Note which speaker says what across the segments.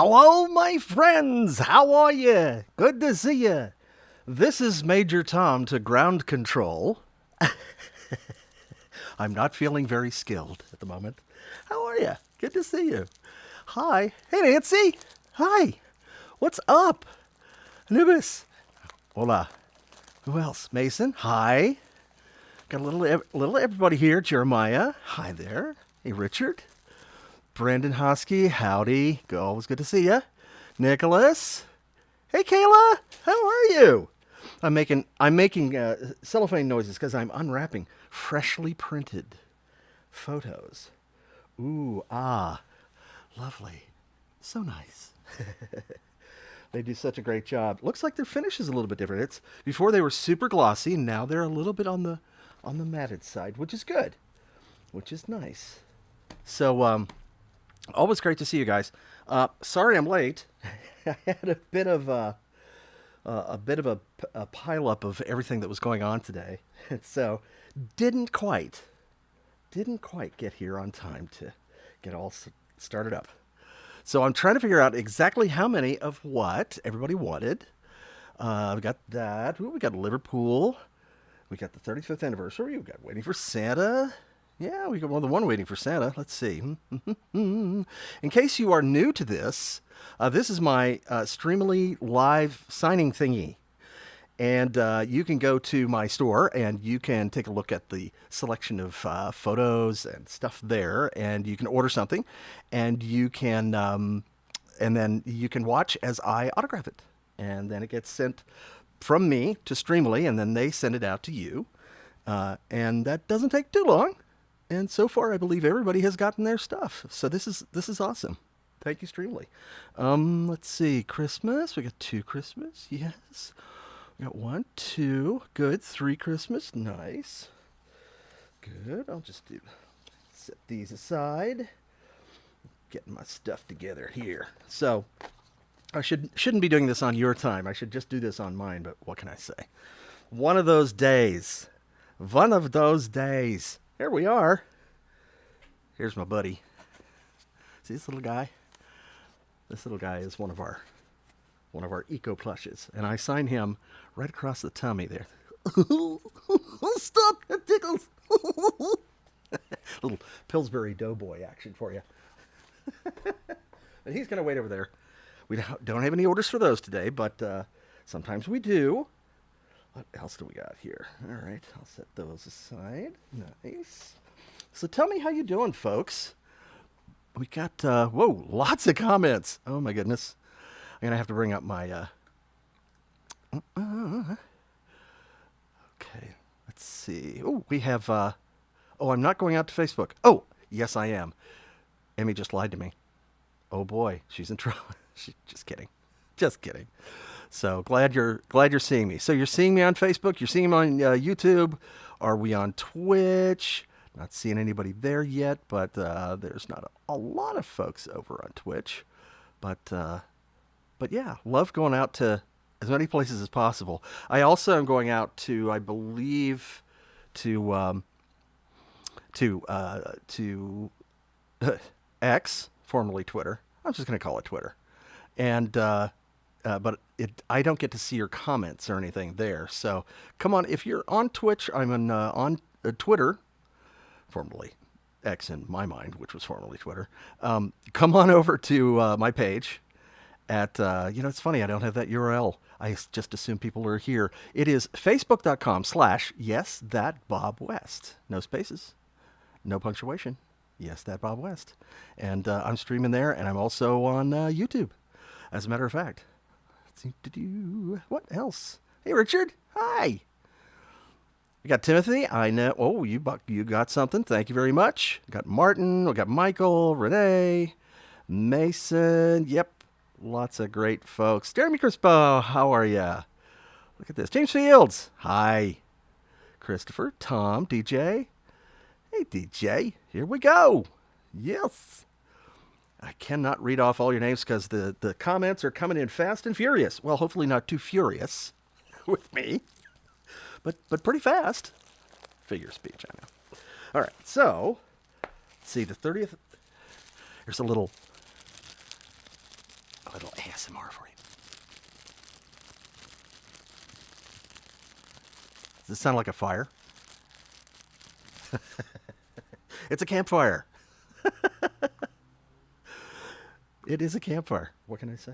Speaker 1: Hello, my friends. How are you? Good to see you. This is Major Tom to ground control. I'm not feeling very skilled at the moment. How are you? Good to see you. Hi. Hey, Nancy. Hi. What's up? Anubis. Hola. Who else? Mason. Hi. Got a little everybody here. Jeremiah. Hi there. Hey, Richard. Brandon Hosky. Howdy. Always good to see you. Nicholas. Hey, Kayla. How are you? I'm making cellophane noises because I'm unwrapping freshly printed photos. Ooh, ah, lovely. So nice. They do such a great job. Looks like their finish is a little bit different. It's before they were super glossy, and now they're a little bit on the matted side, which is good, which is nice. So, always great to see you guys. Sorry I'm late. I had a bit of a pileup of everything that was going on today, and so didn't quite get here on time to get all started up. So I'm trying to figure out exactly how many of what everybody wanted. We got that. Ooh, we got Liverpool. We got the 35th anniversary. We got Waiting for Santa. Yeah, we got more than one Waiting for Santa. Let's see. In case you are new to this, this is my Streamily live signing thingy. And you can go to my store and you can take a look at the selection of photos and stuff there. And you can order something and you can, and then you can watch as I autograph it. And then it gets sent from me to Streamily, and then they send it out to you. And that doesn't take too long. And so far, I believe everybody has gotten their stuff. So this is awesome. Thank you, Streamily. Let's see. Christmas. We got 2 Christmas. Yes. We got 1, 2. Good. 3 Christmas. Nice. Good. I'll just set these aside. Getting my stuff together here. So I shouldn't be doing this on your time. I should just do this on mine, but what can I say? One of those days. One of those days. Here we are. Here's my buddy. See this little guy? This little guy is one of our eco plushes, and I sign him right across the tummy there. Stop! It tickles. Little Pillsbury Doughboy action for you. And he's gonna wait over there. We don't have any orders for those today, but sometimes we do. What else do we got here? All right, I'll set those aside. Nice. So tell me how you doing, folks. We got, whoa, lots of comments. Oh, my goodness. I'm going to have to bring up my, okay, let's see. Oh, we have, oh, I'm not going out to Facebook. Oh, yes, I am. Emmy just lied to me. Oh, boy, she's in trouble. Just kidding. Just kidding. So glad you're seeing me. So you're seeing me on Facebook. You're seeing me on YouTube. Are we on Twitch? Not seeing anybody there yet, but there's not a lot of folks over on Twitch. But yeah, love going out to as many places as possible. I also am going out to, I believe, to X, formerly Twitter. I'm just going to call it Twitter, and. But I don't get to see your comments or anything there. So come on, if you're on Twitch, I'm on Twitter, formerly X in my mind, which was formerly Twitter. Come on over to my page at, it's funny, I don't have that URL. I just assume people are here. It is facebook.com/YesThatBobWest. No spaces, no punctuation. Yes, that Bob West. And I'm streaming there, and I'm also on YouTube, as a matter of fact. What else? Hey, Richard. Hi. We got Timothy. I know. Oh, you got something. Thank you very much. We got Martin. We got Michael, Renee, Mason. Yep. Lots of great folks. Jeremy Crispo. How are ya? Look at this. James Fields. Hi. Christopher, Tom, DJ. Hey, DJ. Here we go. Yes. I cannot read off all your names because the comments are coming in fast and furious. Well, hopefully not too furious with me, but pretty fast. Figure of speech, I know. All right, so let's see, the 30th. Here's a little ASMR for you. Does this sound like a fire? It's a campfire. It is a campfire. What can I say?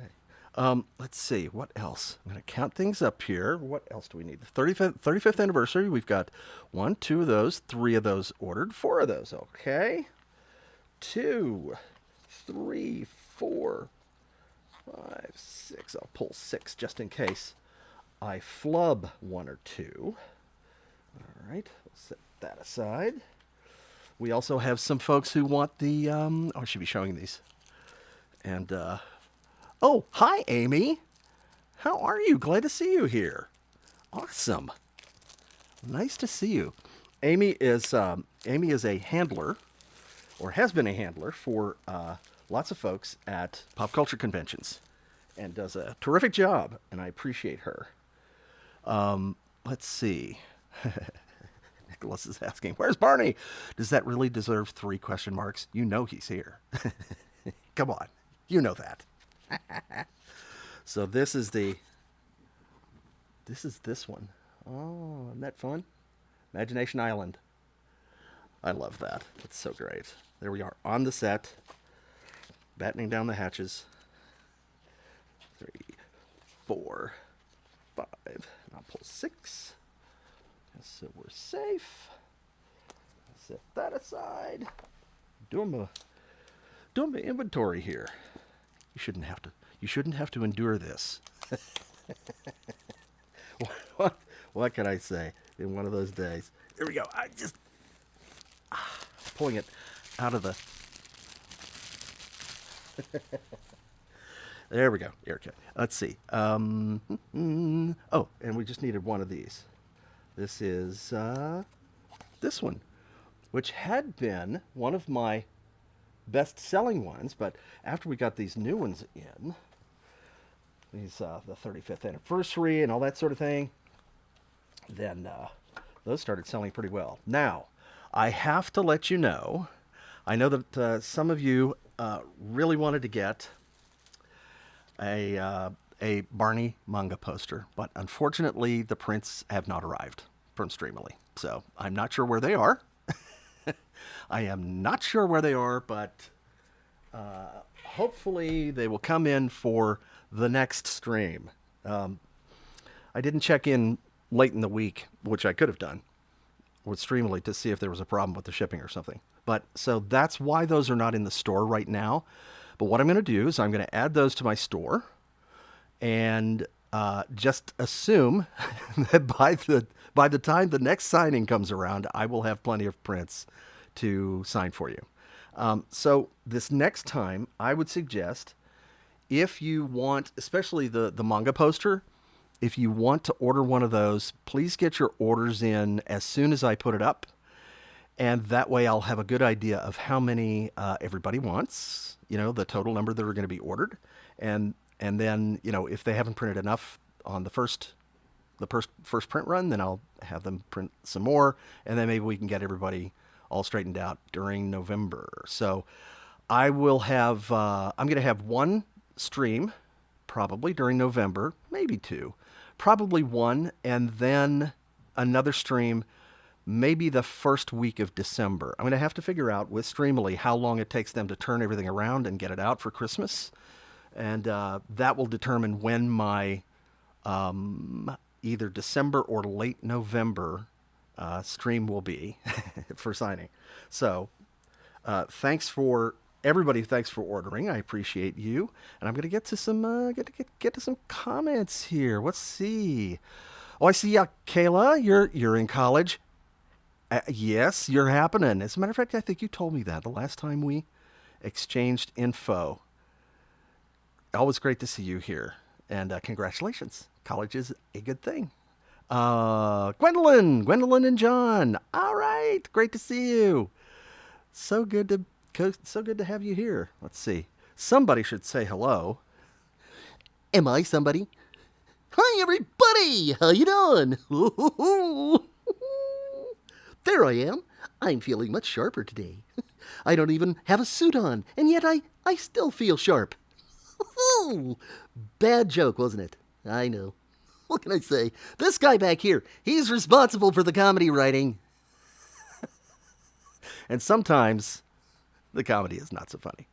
Speaker 1: Let's see. What else? I'm going to count things up here. What else do we need? The 35th anniversary. We've got 1, 2 of those, 3 of those ordered, 4 of those. Okay. 2, 3, 4, 5, 6. I'll pull 6 just in case I flub 1 or 2. All right. We'll set that aside. We also have some folks who want the, I should be showing these. And, oh, hi, Amy. How are you? Glad to see you here. Awesome. Nice to see you. Amy is a handler, or has been a handler for lots of folks at pop culture conventions, and does a terrific job, and I appreciate her. Let's see. Nicholas is asking, where's Barney? Does that really deserve 3 question marks? You know he's here. Come on. You know that. So this is this one. Oh, isn't that fun? Imagination Island. I love that. It's so great. There we are on the set, battening down the hatches. 3, 4, 5. And I'll pull 6. So we're safe. Set that aside. Doing my inventory here. You shouldn't have to endure this. What can I say in one of those days? Here we go. I just pulling it out of the. There we go. Okay. Let's see. Oh, and we just needed one of these. This is this one, which had been one of my best-selling ones, but after we got these new ones in, these the 35th anniversary and all that sort of thing, then those started selling pretty well. Now, I have to let you know, I know that some of you really wanted to get a Barney manga poster, but unfortunately the prints have not arrived from Streamily. So I'm not sure where they are. I am not sure where they are, but hopefully they will come in for the next stream. I didn't check in late in the week, which I could have done with Streamily to see if there was a problem with the shipping or something. But so that's why those are not in the store right now. But what I'm going to do is I'm going to add those to my store, and just assume that by the time the next signing comes around, I will have plenty of prints to sign for you. So this next time, I would suggest, if you want, especially the manga poster, if you want to order one of those, please get your orders in as soon as I put it up. And that way I'll have a good idea of how many everybody wants, the total number that are going to be ordered. And then, if they haven't printed enough on the first print run, then I'll have them print some more. And then maybe we can get everybody all straightened out during November. So I will have, I'm going to have one stream probably during November, maybe 2, probably 1, and then another stream maybe the first week of December. I'm going to have to figure out with Streamily how long it takes them to turn everything around and get it out for Christmas. And that will determine when my either December or late November stream will be for signing. So thanks for everybody. Thanks for ordering. I appreciate you. And I'm going to get to some get to some comments here. Let's see. Oh, I see. Kayla, you're in college. Yes, you're happening. As a matter of fact, I think you told me that the last time we exchanged info. Always great to see you here. And congratulations. College is a good thing. Gwendolyn and John. All right. Great to see you. So good to have you here. Let's see. Somebody should say hello. Am I somebody? Hi, everybody. How you doing? There I am. I'm feeling much sharper today. I don't even have a suit on, and yet I still feel sharp.
Speaker 2: Oh, bad joke, wasn't it? I know. What can I say? This guy back here, he's responsible for the comedy writing.
Speaker 1: And sometimes the comedy is not so funny.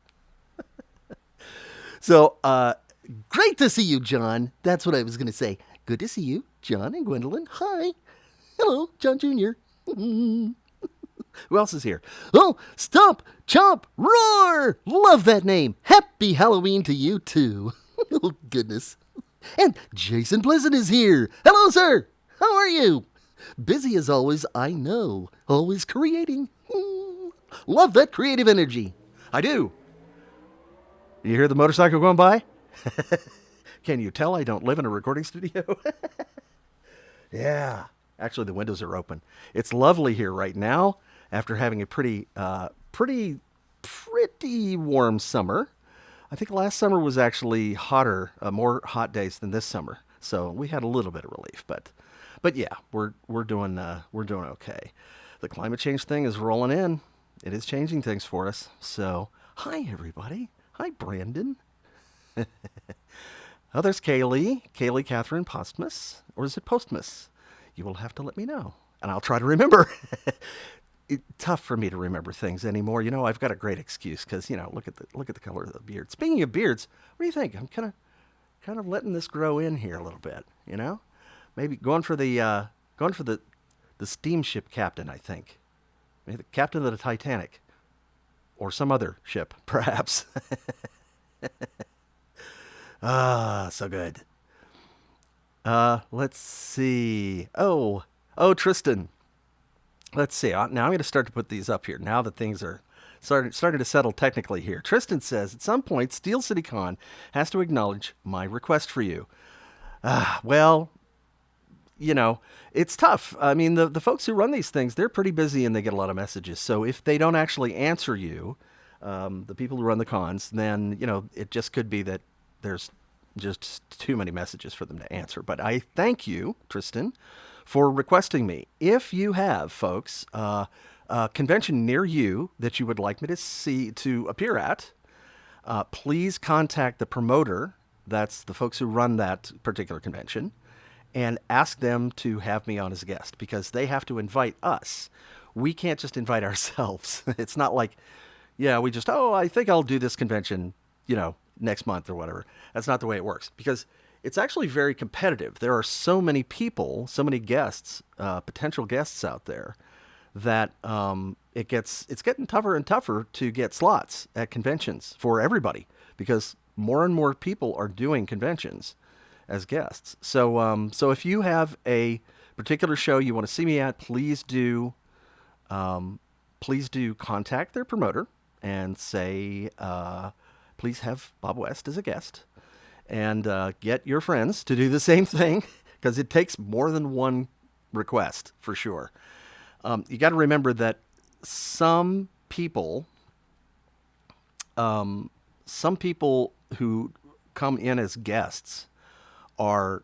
Speaker 1: So,
Speaker 2: Great to see you, John. That's what I was going to say. Good to see you, John and Gwendolyn. Hi. Hello, John Jr.
Speaker 1: who else is here?
Speaker 2: Oh, Stomp, Chomp, Roar! Love that name. Happy Halloween to you, too. Oh, goodness. And Jason Pleasant is here. Hello, sir. How are you? Busy as always, I know. Always creating. Love that creative energy.
Speaker 1: I do. You hear the motorcycle going by? Can you tell I don't live in a recording studio? Yeah. Actually, the windows are open. It's lovely here right now after having a pretty warm summer. I think last summer was actually hotter, more hot days than this summer. So we had a little bit of relief, but yeah, we're doing okay. The climate change thing is rolling in. It is changing things for us. So hi everybody. Hi Brandon. Oh, there's Kaylee Catherine Postmus, or is it Postmus? You will have to let me know, and I'll try to remember. It's tough for me to remember things anymore. You know, I've got a great excuse because look at the color of the beard. Speaking of beards, what do you think? I'm kind of letting this grow in here a little bit. Maybe going for the steamship captain. I think maybe the captain of the Titanic, or some other ship, perhaps. Ah, so good. Let's see. Oh, Tristan. Let's see. Now I'm going to start to put these up here. Now that things are starting to settle technically here. Tristan says, at some point, Steel City Con has to acknowledge my request for you. Well, it's tough. I mean, the folks who run these things, they're pretty busy and they get a lot of messages. So if they don't actually answer you, the people who run the cons, then, it just could be that there's just too many messages for them to answer. But I thank you, Tristan, for requesting me. If you have, folks, a convention near you that you would like me to appear at, please contact the promoter. That's the folks who run that particular convention, and ask them to have me on as a guest, because they have to invite us. We can't just invite ourselves. It's not like, I think I'll do this convention, next month or whatever. That's not the way it works, because it's actually very competitive. There are so many people, so many guests, potential guests out there, that it's getting tougher and tougher to get slots at conventions for everybody, because more and more people are doing conventions as guests. So if you have a particular show you want to see me at, please do contact their promoter and say, please have Bob West as a guest, and get your friends to do the same thing, because it takes more than one request for sure. You got to remember that some people who come in as guests are,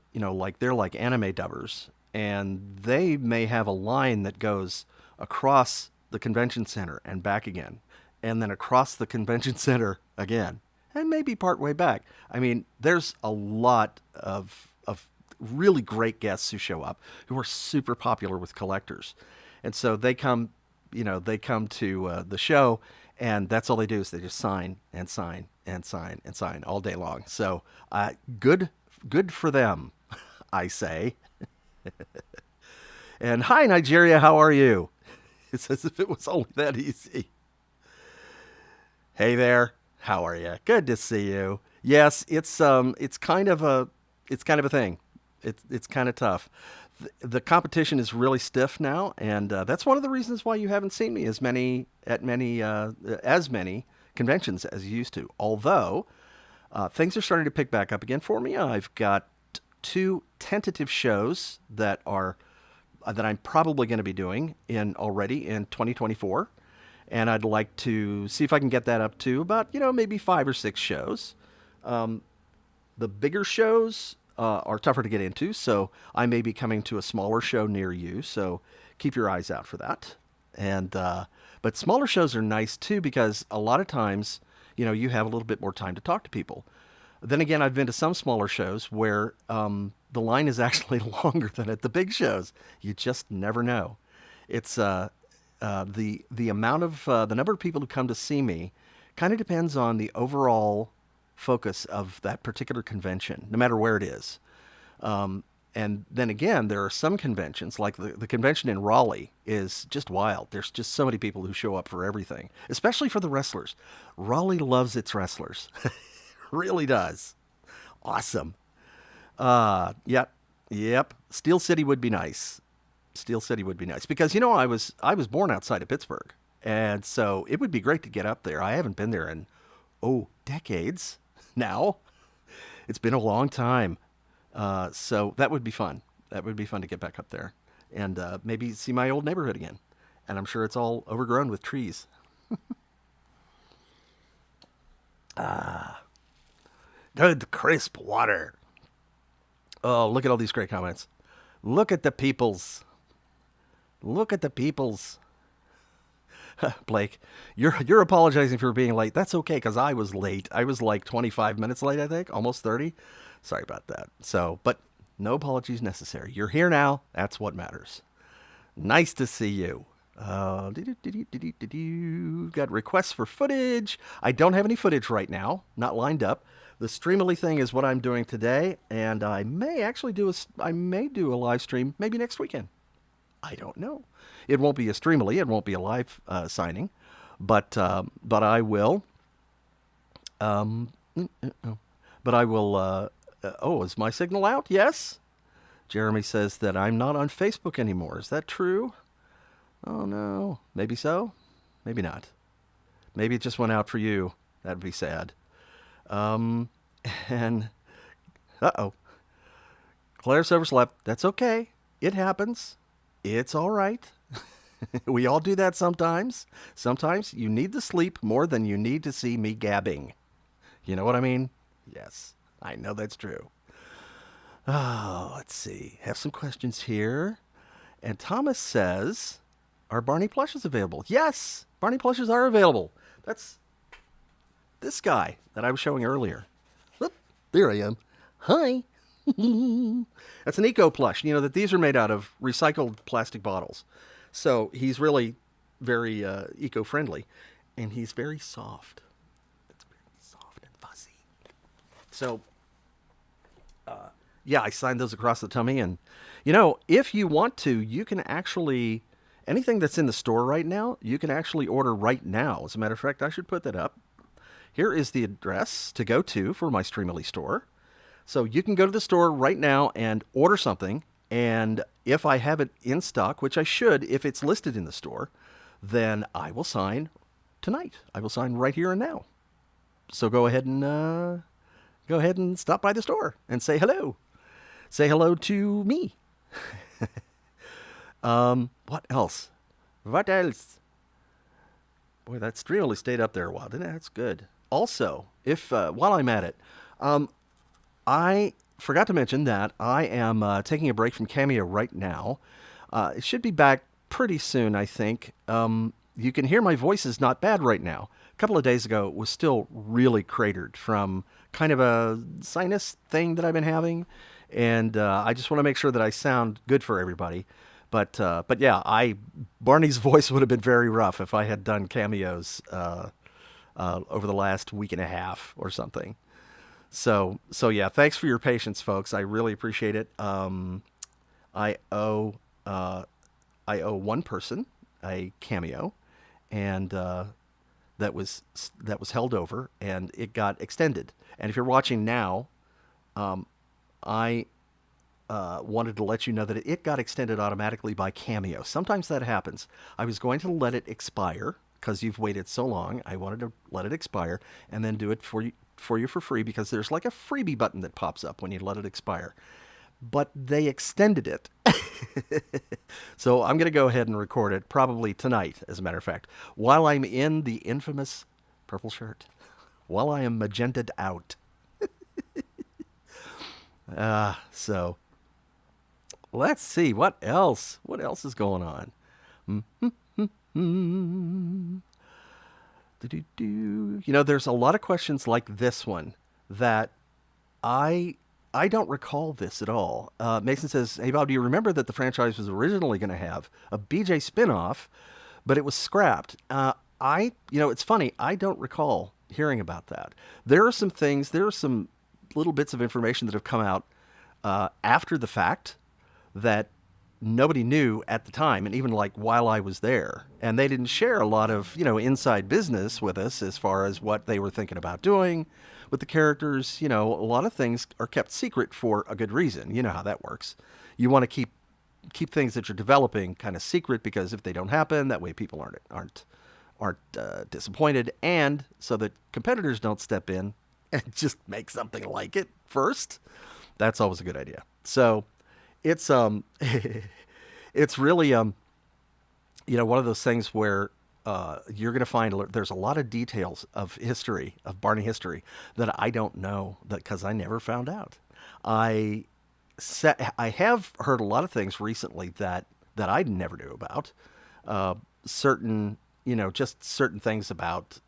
Speaker 1: they're like anime dubbers, and they may have a line that goes across the convention center and back again, and then across the convention center again, and maybe part way back. I mean, there's a lot of really great guests who show up who are super popular with collectors. And so they come to the show, and that's all they do is they just sign and sign and sign and sign all day long. So good for them, I say. And hi, Nigeria, how are you? It's as if it was only that easy. Hey there, how are you? Good to see you. Yes, it's kind of a thing. It's kind of tough. The competition is really stiff now, and that's one of the reasons why you haven't seen me as many conventions as you used to. Although things are starting to pick back up again for me. I've got 2 tentative shows that I'm probably going to be doing already in 2024, and I'd like to see if I can get that up to about maybe 5 or 6 shows. The bigger shows are tougher to get into, so I may be coming to a smaller show near you, so keep your eyes out for that. And but smaller shows are nice too, because a lot of times you have a little bit more time to talk to people. Then again, I've been to some smaller shows where the line is actually longer than at the big shows. You just never know. It's the amount of the number of people who come to see me kind of depends on the overall focus of that particular convention, no matter where it is. And then again, there are some conventions, like the convention in Raleigh is just wild. There's just so many people who show up for everything, especially for the wrestlers. Raleigh loves its wrestlers. Really does. Awesome. Yep. Steel City would be nice. Steel City would be nice because I was born outside of Pittsburgh, and so it would be great to get up there. I haven't been there in decades now. It's been a long time. So that would be fun. That would be fun to get back up there and maybe see my old neighborhood again. And I'm sure it's all overgrown with trees. Good crisp water. Oh, look at all these great comments. Look at the peoples. Look at the peoples. Blake, you're apologizing for being late. That's okay, because I was late. I was like 25 minutes late, I think, almost 30. Sorry about that. So, but no apologies necessary. You're here now. That's what matters. Nice to see you. Got requests for footage. I don't have any footage right now. Not lined up. The Streamily thing is what I'm doing today, and I may actually do a live stream maybe next weekend. I don't know. It won't be a Streamily. It won't be a live signing, but I will. But I will. Is my signal out? Yes. Jeremy says that I'm not on Facebook anymore. Is that true? Oh no. Maybe so. Maybe not. Maybe it just went out for you. That'd be sad. And Claire's overslept. That's okay. It happens. It's all right. We all do that sometimes. Sometimes you need the sleep more than you need to see me gabbing. You know what I mean? Yes, I know that's true. Oh, let's see. Have some questions here. And Thomas says, are Barney plushes available? Yes, Barney plushes are available. That's this guy that I was showing earlier.
Speaker 2: Oop, there I am. Hi.
Speaker 1: That's an eco plush. You know that these are made out of recycled plastic bottles. So he's really very eco-friendly. And he's very soft. It's very soft and fuzzy. So, I signed those across the tummy. And, if you want to, you can actually, anything that's in the store right now, you can actually order right now. As a matter of fact, I should put that up. Here is the address to go to for my Streamily store. So you can go to the store right now and order something. And if I have it in stock, which I should if it's listed in the store, then I will sign tonight. I will sign right here and now. So go ahead and stop by the store and say hello. Say hello to me. What else? What else? Boy, that Streamily stayed up there a while, didn't it? That's good. Also, if while I'm at it, I forgot to mention that I am taking a break from Cameo right now. It should be back pretty soon, I think. You can hear my voice is not bad right now. A couple of days ago, it was still really cratered from kind of a sinus thing that I've been having. And I just want to make sure that I sound good for everybody. But yeah, Barney's voice would have been very rough if I had done cameos over the last week and a half or something. So yeah, thanks for your patience, folks. I really appreciate it. I owe one person a cameo, and that was held over, and it got extended. And if you're watching now, I wanted to let you know that it got extended automatically by Cameo. Sometimes that happens. I was going to let it expire because you've waited so long. I wanted to let it expire and then do it for you for free, because there's like a freebie button that pops up when you let it expire. But they extended it. So I'm going to go ahead and record it probably tonight, as a matter of fact, while I'm in the infamous purple shirt, while I am magenta'd out. So let's see what else is going on. There's a lot of questions like this one that I don't recall this at all. Mason says, "Hey Bob, do you remember that the franchise was originally going to have a BJ spinoff, but it was scrapped?" It's funny. I don't recall hearing about that. There are some little bits of information that have come out after the fact that nobody knew at the time, and even like while I was there, and they didn't share a lot of inside business with us as far as what they were thinking about doing with the characters. A lot of things are kept secret for a good reason. You know how that works. You want to keep things that you're developing kind of secret, because if they don't happen, that way people aren't disappointed, and so that competitors don't step in and just make something like it first. That's always a good idea. So it's it's really one of those things where you're going to find there's a lot of details of Barney history that I don't know, because I never found out. I have heard a lot of things recently that I never knew about. Certain things about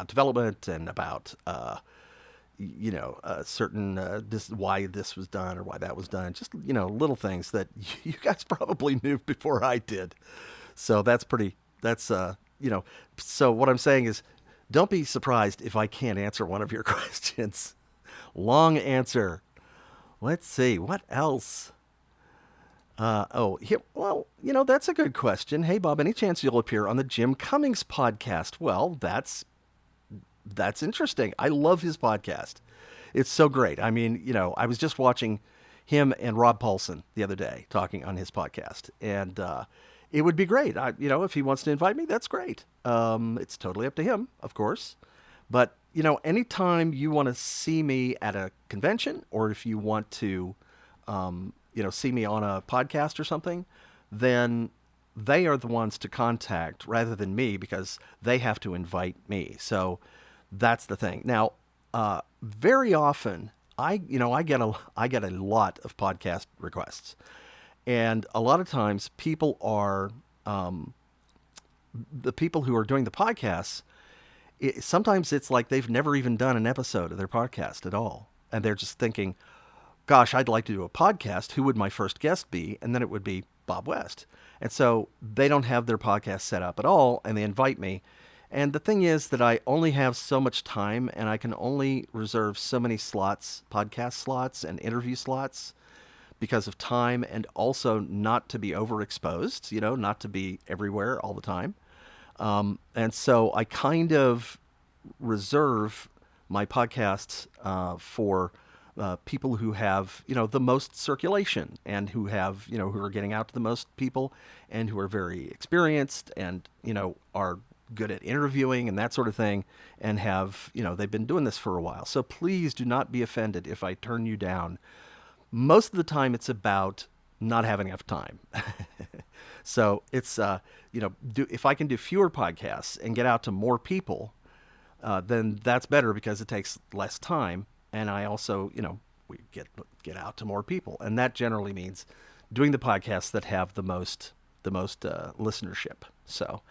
Speaker 1: development and about why this was done or why that was done. Just little things that you guys probably knew before I did. So so what I'm saying is, don't be surprised if I can't answer one of your questions. Long answer. Let's see, what else? That's a good question. Hey, Bob, any chance you'll appear on the Jim Cummings podcast? Well, that's interesting. I love his podcast. It's so great. I mean, I was just watching him and Rob Paulson the other day talking on his podcast, and it would be great. If he wants to invite me, that's great. It's totally up to him, of course. But, anytime you want to see me at a convention, or if you want to, see me on a podcast or something, then they are the ones to contact rather than me, because they have to invite me. So that's the thing. Now, very often I get a lot of podcast requests, and a lot of times people are, the people who are doing the podcasts, sometimes it's like they've never even done an episode of their podcast at all. And they're just thinking, gosh, I'd like to do a podcast. Who would my first guest be? And then it would be Bob West. And so they don't have their podcast set up at all, and they invite me. And the thing is that I only have so much time, and I can only reserve so many slots, podcast slots and interview slots, because of time, and also not to be overexposed, not to be everywhere all the time. And so I kind of reserve my podcasts for people who have, the most circulation, and who have, who are getting out to the most people, and who are very experienced, and, are good at interviewing and that sort of thing, and have, they've been doing this for a while. So please do not be offended if I turn you down. Most of the time it's about not having enough time. So it's, if I can do fewer podcasts and get out to more people, then that's better, because it takes less time. And I also, we get out to more people. And that generally means doing the podcasts that have the most listenership. So,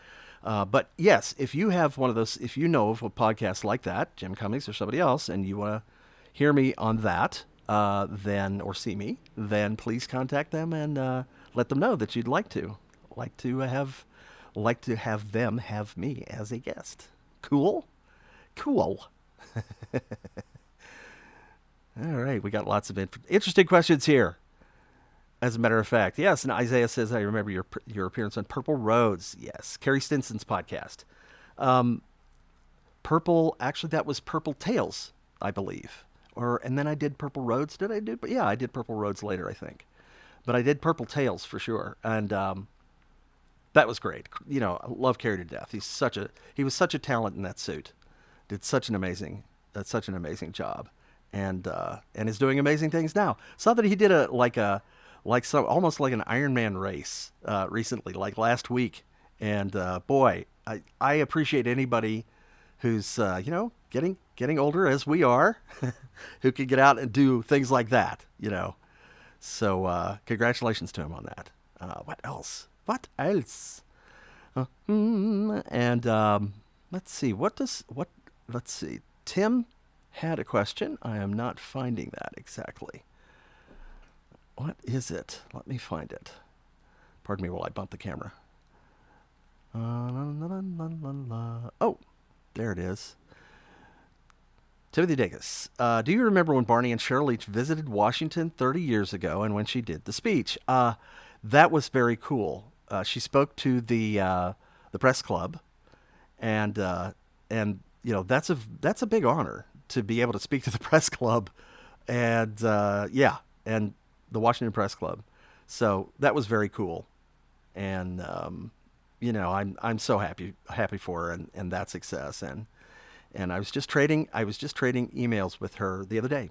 Speaker 1: but yes, if you have one of those, if you know of a podcast like that, Jim Cummings or somebody else, and you want to hear me on that, or see me, then please contact them and let them know that you'd like to have them have me as a guest. Cool. All right, we got lots of interesting questions here. As a matter of fact, yes, and Isaiah says, I remember your appearance on Purple Roads. Yes, Carrie Stinson's podcast. Actually, that was Purple Tales, I believe. And then I did Purple Roads. Did I do? But yeah, I did Purple Roads later, I think. But I did Purple Tales for sure, and that was great. I love Carrie to death. He was such a talent in that suit. Did such an amazing job, and is doing amazing things now. Saw that he did almost like an Ironman race recently, like last week, and boy, I appreciate anybody who's getting older as we are, who can get out and do things like that. So congratulations to him on that. What else? And let's see. Let's see. Tim had a question. I am not finding that exactly. What is it? Let me find it. Pardon me while I bump the camera. Oh, there it is. Timothy Dacus. Do you remember when Barney and Cheryl each visited Washington 30 years ago and when she did the speech? That was very cool. She spoke to the press club, and that's a big honor to be able to speak to the press club, and and the Washington Press Club. So that was very cool, and I'm so happy for her and that success, and I was just trading emails with her the other day,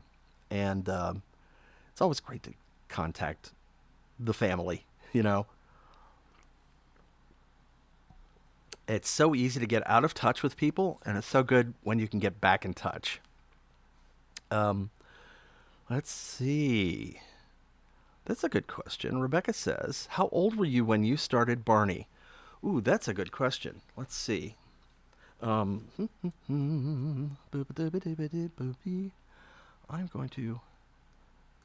Speaker 1: and it's always great to contact the family. It's so easy to get out of touch with people, and it's so good when you can get back in touch. Let's see. That's a good question. Rebecca says, how old were you when you started Barney? Ooh, that's a good question. Let's see. I'm going to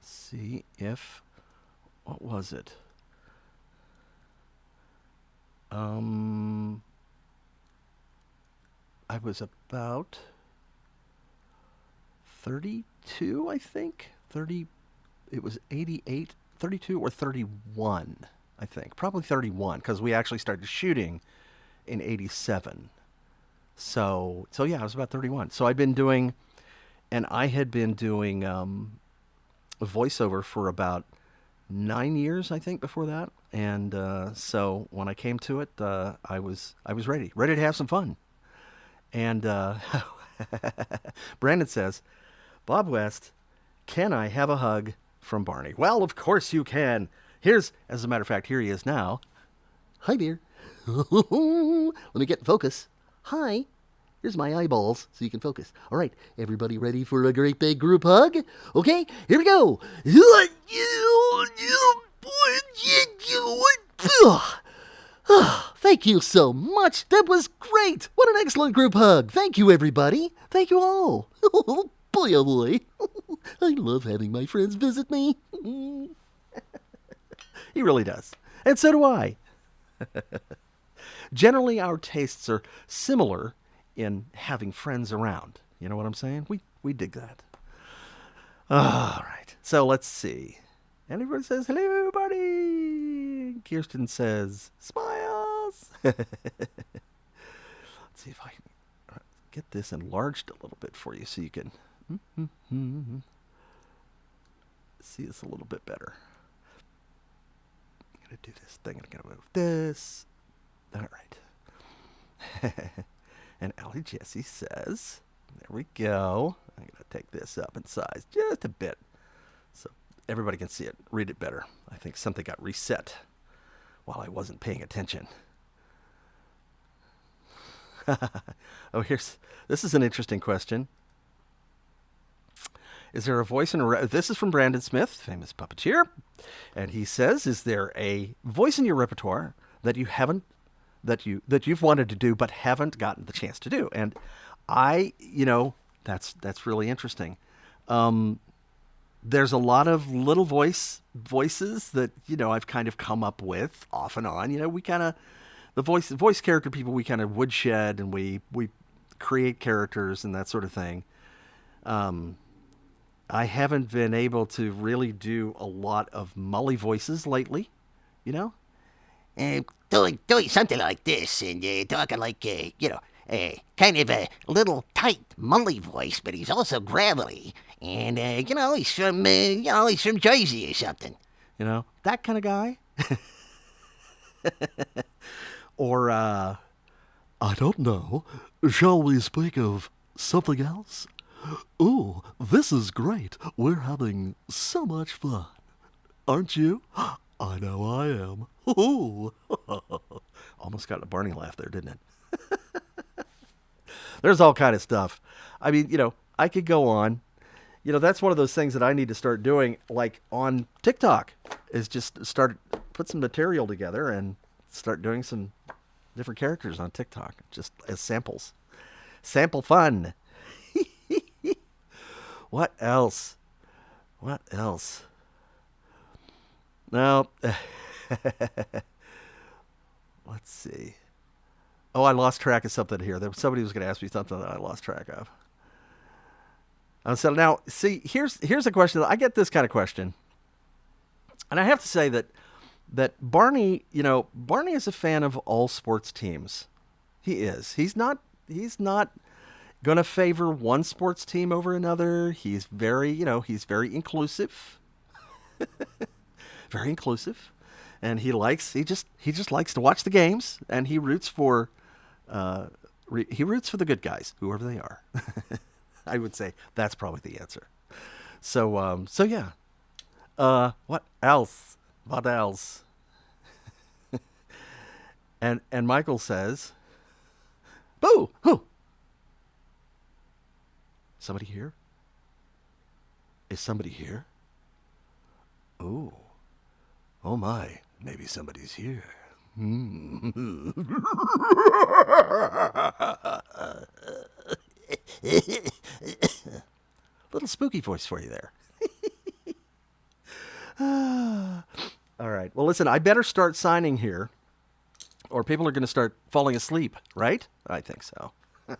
Speaker 1: see if... What was it? I was about 32, I think. 30... It was 88, 32 or 31, I think. Probably 31, because we actually started shooting in 87. So yeah, I was about 31. So I had been doing a voiceover for about 9 years, I think, before that. And so when I came to it, I was ready to have some fun. And Brandon says, Bob West, can I have a hug from Barney? Well, of course you can. As a matter of fact, here he is now.
Speaker 2: Hi there. Let me get in focus. Hi. Here's my eyeballs so you can focus. All right, everybody ready for a great big group hug? Okay, here we go. Thank you so much. That was great. What an excellent group hug. Thank you, everybody. Thank you all. Boy, oh boy. I love having my friends visit me.
Speaker 1: He really does. And so do I. Generally, our tastes are similar in having friends around. You know what I'm saying? We dig that. All right. So let's see. Everybody says, hello, buddy. Kirsten says, smiles. Let's see if I can get this enlarged a little bit for you so you can see this a little bit better. I'm going to do this thing. I'm going to move this. All right. And Allie Jessie says, there we go. I'm going to take this up in size just a bit so everybody can see it, read it better. I think something got reset while I wasn't paying attention. Oh, this is an interesting question. Is there a voice this is from Brandon Smith, famous puppeteer, and he says, is there a voice in your repertoire that you've wanted to do but haven't gotten the chance to do? And that's really interesting. There's a lot of little voices that I've kind of come up with off and on. We kind of the voice character people, we kind of woodshed and we create characters and that sort of thing. I haven't been able to really do a lot of Mully voices lately,
Speaker 3: Doing something like this and talking like, kind of a little tight Mully voice, but he's also gravelly. And, he's from Jersey or something.
Speaker 1: That kind of guy. Or,
Speaker 2: I don't know. Shall we speak of something else? Ooh, this is great. We're having so much fun. Aren't you? I know I am. Ooh.
Speaker 1: Almost got a Barney laugh there, didn't it? There's all kind of stuff. I mean, I could go on. That's one of those things that I need to start doing, like on TikTok, is just put some material together and start doing some different characters on TikTok, just as samples. Sample fun. What else? What else? Now, let's see. Oh, I lost track of something here. There was somebody who was going to ask me something that I lost track of. So now, see, here's a question. I get this kind of question, and I have to say that Barney, Barney is a fan of all sports teams. He is. He's not going to favor one sports team over another. He's very, he's very inclusive. Very inclusive. And he just likes to watch the games, and he roots for the good guys, whoever they are. I would say that's probably the answer. So yeah. What else? What else? and Michael says, "Boo! Who? Somebody here? Is somebody here? Oh. Oh my, maybe somebody's here." Little spooky voice for you there. All right. Well, listen, I better start signing here, or people are going to start falling asleep, right? I think so. All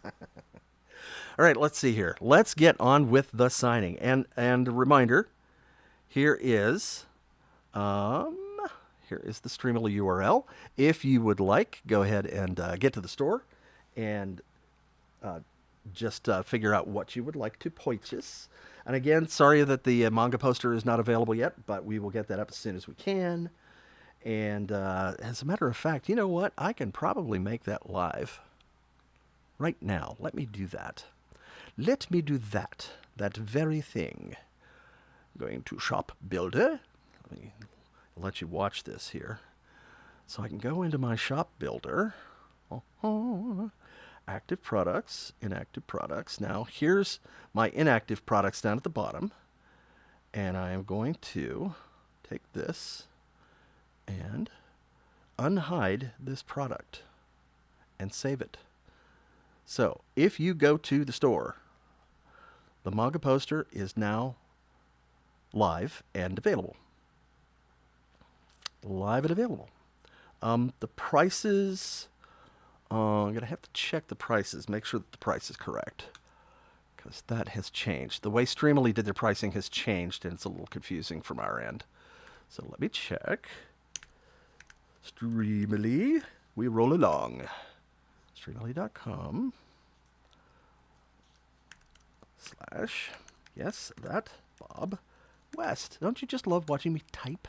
Speaker 1: right, let's see here. Let's get on with the signing. And a reminder, here is the Streamily URL. If you would like, go ahead and get to the store and just figure out what you would like to purchase. And again, sorry that the manga poster is not available yet, but we will get that up as soon as we can. And as a matter of fact, you know what? I can probably make that live right now. Let me do that. Let me do that. That very thing. Going to Shop Builder. Let me let you watch this here. So I can go into my Shop Builder. Active products, inactive products. Now here's my inactive products down at the bottom. And I am going to take this and unhide this product and save it. So if you go to the store, the manga poster is now live and available. Live and available. The prices, I'm going to have to check the prices, make sure that the price is correct, because that has changed. The way Streamily did their pricing has changed, and it's a little confusing from our end. So let me check. Streamily, we roll along. Streamily.com / yes, that Bob West. Don't you just love watching me type?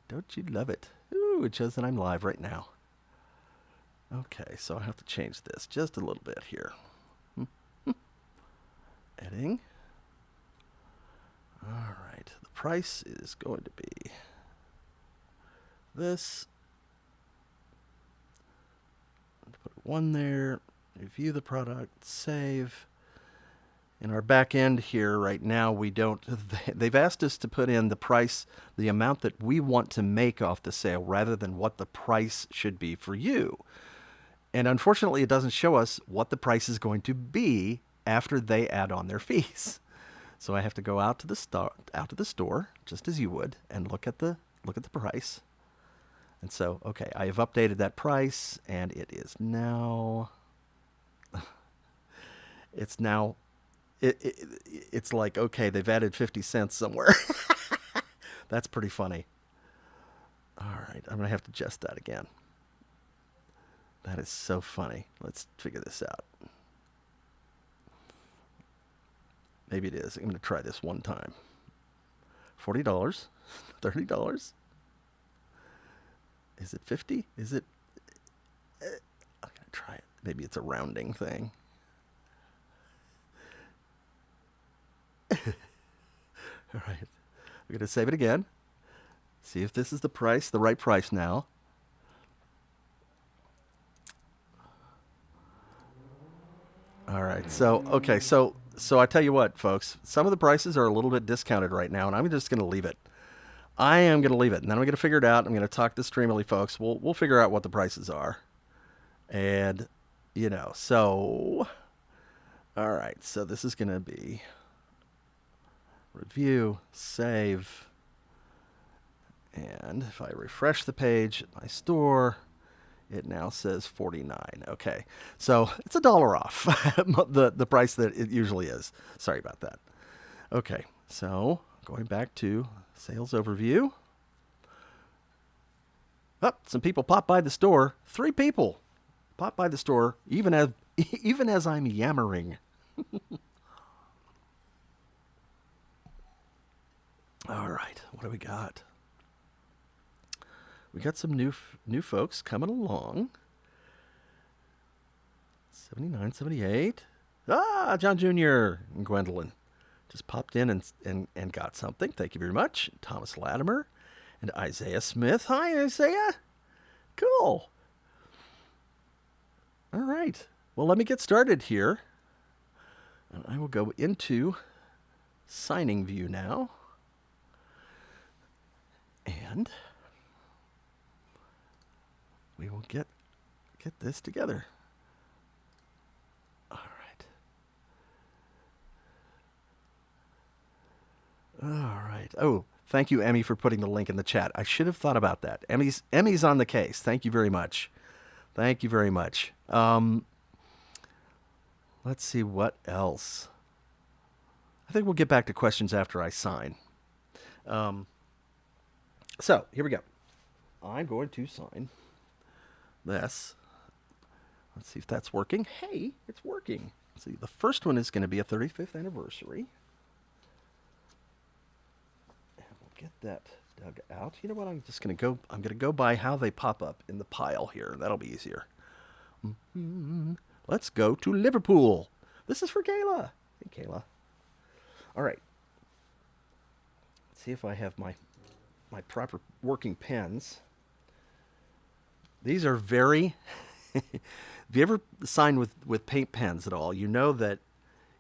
Speaker 1: Don't you love it? Ooh, it shows that I'm live right now. Okay, so I have to change this just a little bit here. Editing. All right, the price is going to be this. Put 1 there. Review the product. Save. In our back end here right now, they've asked us to put in the price, the amount that we want to make off the sale rather than what the price should be for you. And unfortunately, it doesn't show us what the price is going to be after they add on their fees. So I have to go out to the store, just as you would, and look at the price. And so, okay, I have updated that price, and it is now, it's like, okay, they've added 50 cents somewhere. That's pretty funny. All right, I'm going to have to adjust that again. That is so funny. Let's figure this out. Maybe it is. I'm going to try this one time. $40, $30. Is it 50? Is it? I'm going to try it. Maybe it's a rounding thing. All right. I'm going to save it again. See if this is the price, the right price now. All right. So, okay. So I tell you what, folks, some of the prices are a little bit discounted right now, and I'm just going to leave it. I am going to leave it, and then I'm going to figure it out. I'm going to talk to Streamily folks. We'll figure out what the prices are. And, so, All right, so this is going to be review, save, and if I refresh the page at my store, it now says 49. Okay, so it's $1 off the price that it usually is. Sorry about that. Okay, so going back to sales overview. Oh, some people popped by the store. 3 people popped by the store, even as I'm yammering. All right, what do we got? We got some new folks coming along. 79, 78. Ah, John Jr. and Gwendolyn just popped in and got something. Thank you very much. Thomas Latimer and Isaiah Smith. Hi, Isaiah. Cool. All right. Well, let me get started here. And I will go into signing view now. And we will get this together. All right. All right. Oh, thank you, Emmy, for putting the link in the chat. I should have thought about that. Emmy's on the case. Thank you very much. Thank you very much. Let's see what else. I think we'll get back to questions after I sign. So here we go. I'm going to sign this. Let's see if that's working. Hey, it's working. Let's see, the first one is going to be a 35th anniversary. And we'll get that dug out. You know what? I'm going to go by how they pop up in the pile here. That'll be easier. Let's go to Liverpool. This is for Kayla. Hey, Kayla. All right. Let's see if I have my proper working pens. These are very... If you ever sign with paint pens at all, you know that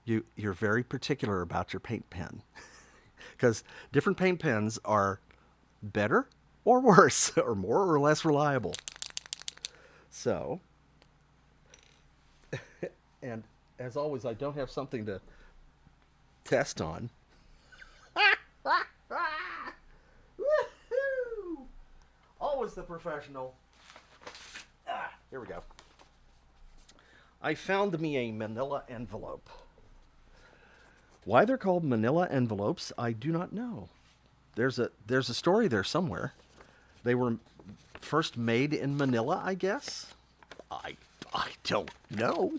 Speaker 1: you're very particular about your paint pen. Because different paint pens are better or worse, or more or less reliable. So, and as always, I don't have something to test on. Woohoo! Always the professional. Here we go. I found me a manila envelope. Why they're called manila envelopes, I do not know. There's a story there somewhere. They were first made in Manila, I guess. I don't know.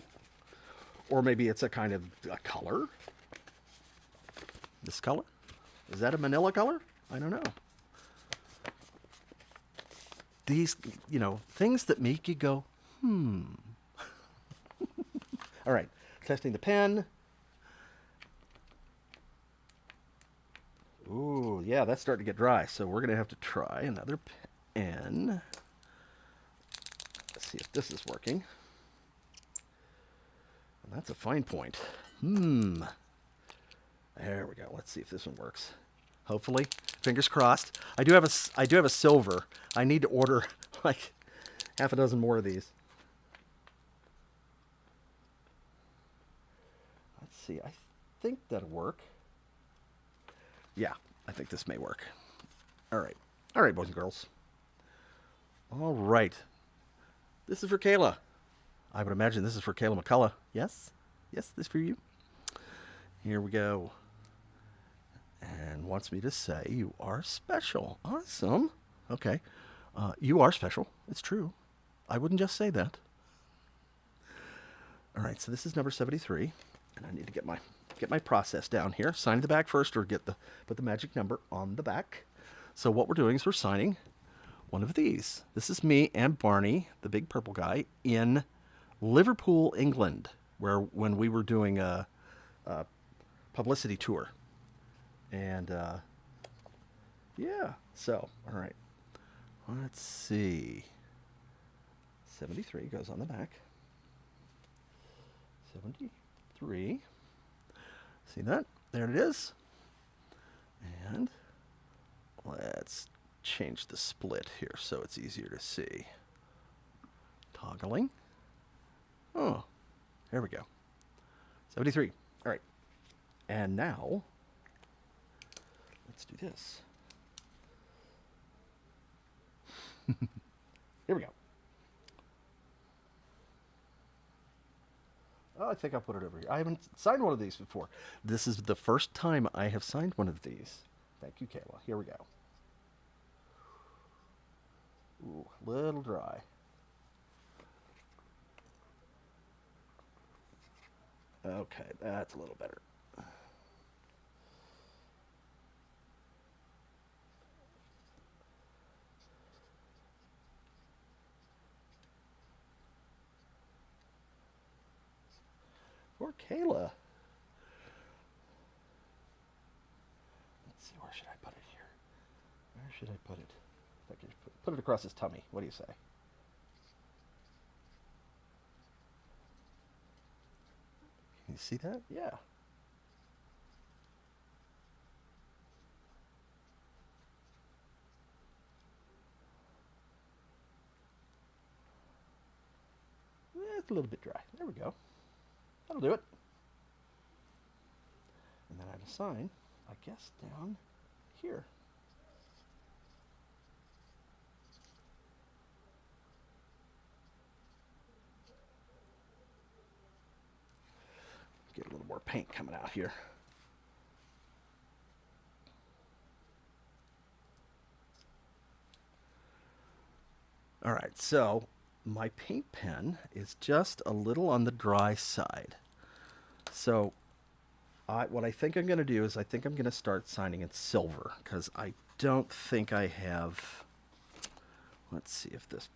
Speaker 1: Or maybe it's a kind of a color. This color? Is that a manila color? I don't know. These, things that make you go, All right, testing the pen. Ooh, yeah, that's starting to get dry, so we're going to have to try another pen. Let's see if this is working. And that's a fine point. There we go. Let's see if this one works. Hopefully, fingers crossed. I do have a silver. I need to order like half a dozen more of these. Let's see. I think that'll work. Yeah, I think this may work. All right. All right, boys and girls. All right. This is for Kayla. I would imagine this is for Kayla McCullough. Yes? Yes, this for you. Here we go. And wants me to say you are special. Awesome. Okay. You are special. It's true. I wouldn't just say that. All right, so this is number 73. And I need to get my process down here. Sign the back first, or put the magic number on the back. So what we're doing is we're signing one of these. This is me and Barney, the big purple guy, in Liverpool, England, when we were doing a publicity tour. And yeah, so all right. Let's see. 73 goes on the back. 73. See that? There it is. And let's change the split here so it's easier to see. Toggling. Oh, there we go. 73. All right. And now, let's do this. Here we go. Oh, I think I'll put it over here. I haven't signed one of these before. This is the first time I have signed one of these. Thank you, Kayla. Here we go. Ooh, a little dry. Okay, that's a little better. Poor Kayla. Let's see, where should I put it here? Where should I put it? I could put it across his tummy. What do you say? Can you see that? Yeah. It's a little bit dry. There we go. That'll do it. And then I'd assign, I guess, down here. Get a little more paint coming out here. All right, so my paint pen is just a little on the dry side. So what I think I'm going to do is I think I'm going to start signing in silver because I don't think I have. Let's see if this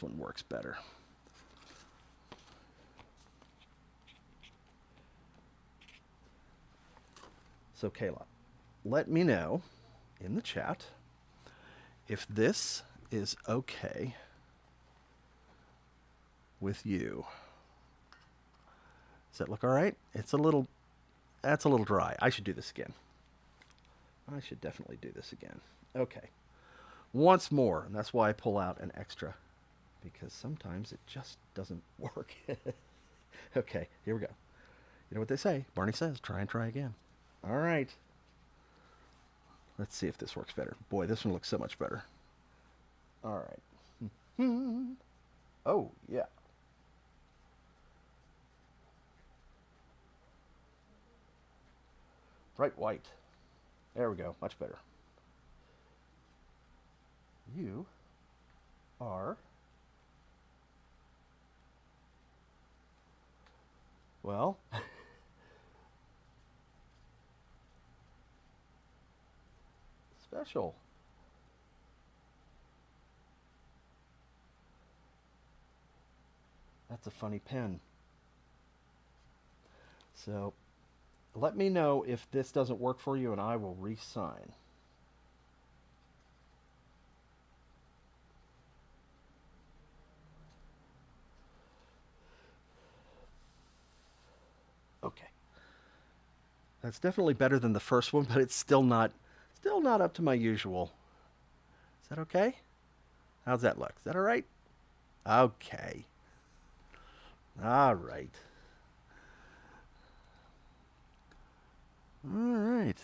Speaker 1: one works better. So Kayla, let me know in the chat if this is okay with you. Does that look all right? That's a little dry. I should do this again. I should definitely do this again. Okay. Once more, and that's why I pull out an extra, because sometimes it just doesn't work. Okay, here we go. You know what they say? Barney says, try and try again. All right. Let's see if this works better. Boy, this one looks so much better. All right. Oh, yeah. Bright white. There we go. Much better. You are, well, special. That's a funny pen. So let me know if this doesn't work for you and I will re-sign. Okay. That's definitely better than the first one, but it's still not up to my usual. Is that okay? How's that look? Is that all right? Okay. All right. All right.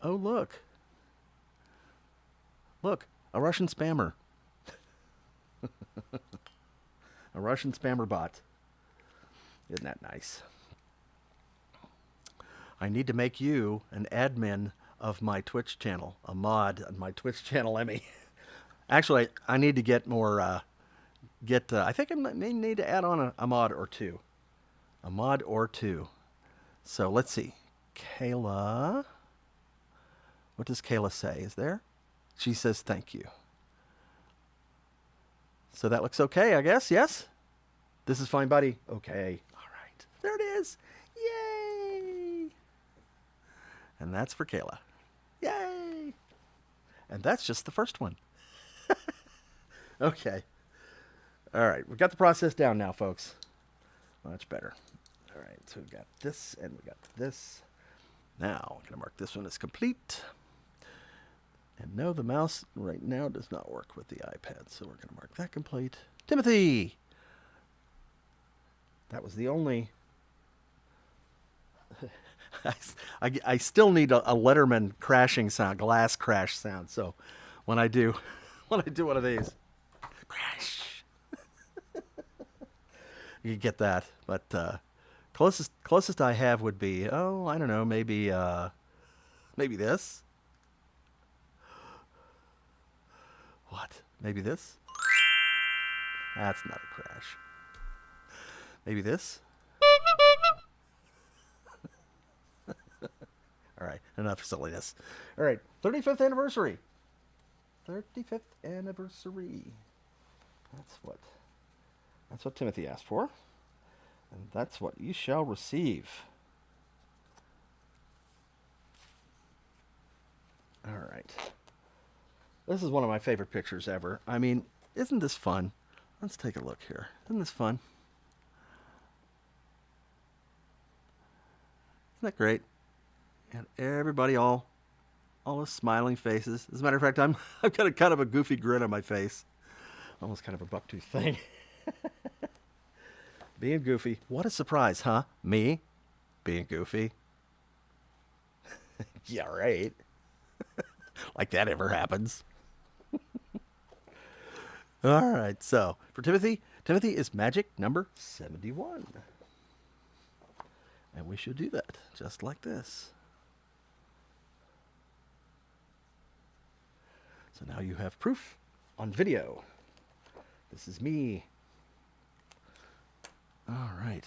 Speaker 1: Oh, look. Look, a Russian spammer. A Russian spammer bot. Isn't that nice? I need to make you an admin of my Twitch channel, a mod on my Twitch channel, Emmy. Actually, I need to get more, I think I may need to add on a mod or two. A mod or two. So let's see. Kayla. What does Kayla say? Is there? She says thank you. So that looks okay, I guess. Yes? This is fine, buddy. Okay. All right. There it is. Yay! And that's for Kayla. Yay! And that's just the first one. Okay. All right. We've got the process down now, folks. Much better. All right. So we've got this and we got this. Now, I'm going to mark this one as complete. And no, the mouse right now does not work with the iPad, so we're going to mark that complete. Timothy! That was the only I still need a Letterman crashing sound, glass crash sound. So when I do when I do one of these, crash, you get that. But closest I have would be, oh, I don't know, maybe this. What? Maybe this? That's not a crash. Maybe this? All right, enough silliness. All right, 35th anniversary. 35th anniversary. That's what Timothy asked for. And that's what you shall receive. All right. This is one of my favorite pictures ever. I mean, isn't this fun? Let's take a look here. Isn't this fun? Isn't that great? And everybody all with smiling faces. As a matter of fact, I've got a kind of a goofy grin on my face. Almost kind of a bucktooth thing. Being goofy. What a surprise, huh? Me? Being goofy? Yeah, right. Like that ever happens. All right, so for Timothy is magic number 71. And we should do that just like this. So now you have proof on video. This is me. All right.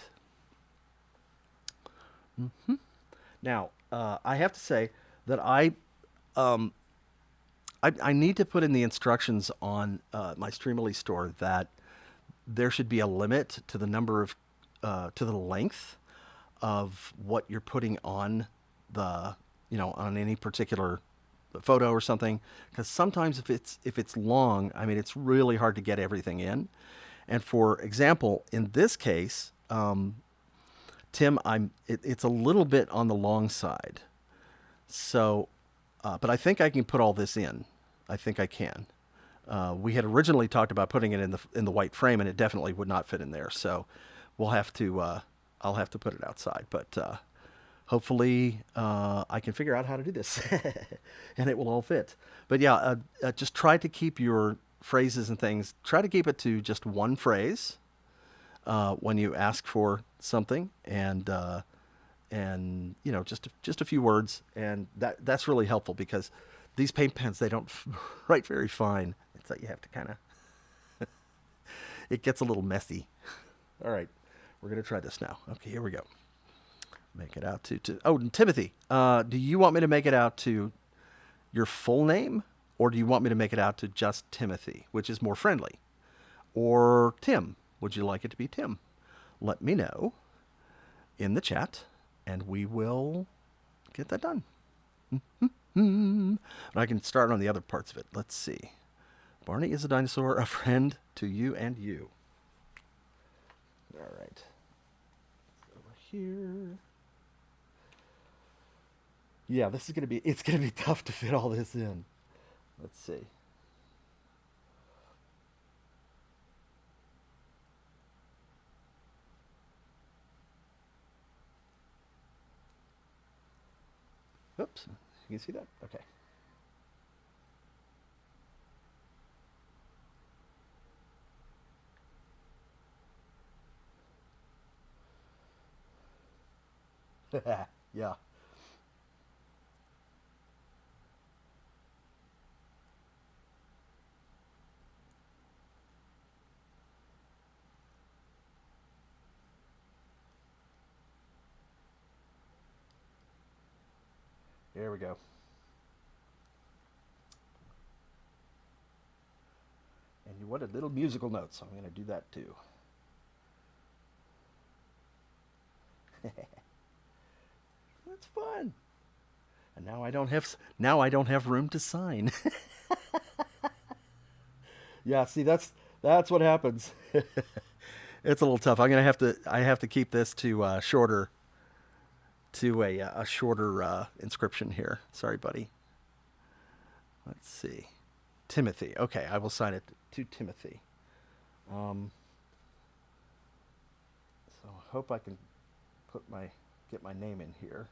Speaker 1: Now, I have to say that I need to put in the instructions on my Streamily store that there should be a limit to the number of, to the length of what you're putting on the, on any particular photo or something. Because sometimes if it's long, I mean, it's really hard to get everything in. And for example, in this case, Tim, it's a little bit on the long side. So, but I think I can put all this in. I think I can. We had originally talked about putting it in the white frame, and it definitely would not fit in there. So, we'll have to. I'll have to put it outside. But hopefully, I can figure out how to do this, and it will all fit. But yeah, just try to keep your phrases and things. Try to keep it to just one phrase when you ask for something, and just a few words, and that's really helpful because these paint pens, they don't write very fine. It's like you have to kind of it gets a little messy. All right, we're gonna try this now. Okay, here we go. Make it out to Timothy. Do you want me to make it out to your full name, or do you want me to make it out to just Timothy, which is more friendly, or Tim? Would you like it to be Tim? Let me know in the chat, and we will get that done. And I can start on the other parts of it. Let's see. Barney is a dinosaur, a friend to you and you. All right. Over here. Yeah, it's gonna be tough to fit all this in. Let's see. Oops, you can see that? Okay. Yeah. There we go. And you wanted little musical notes, so I'm going to do that too. That's fun. And now I don't have room to sign. Yeah, see that's what happens. It's a little tough. I have to keep this to shorter to a shorter inscription here. Sorry, buddy. Let's see. Timothy. Okay, I will sign it to Timothy. So I hope I can get my name in here.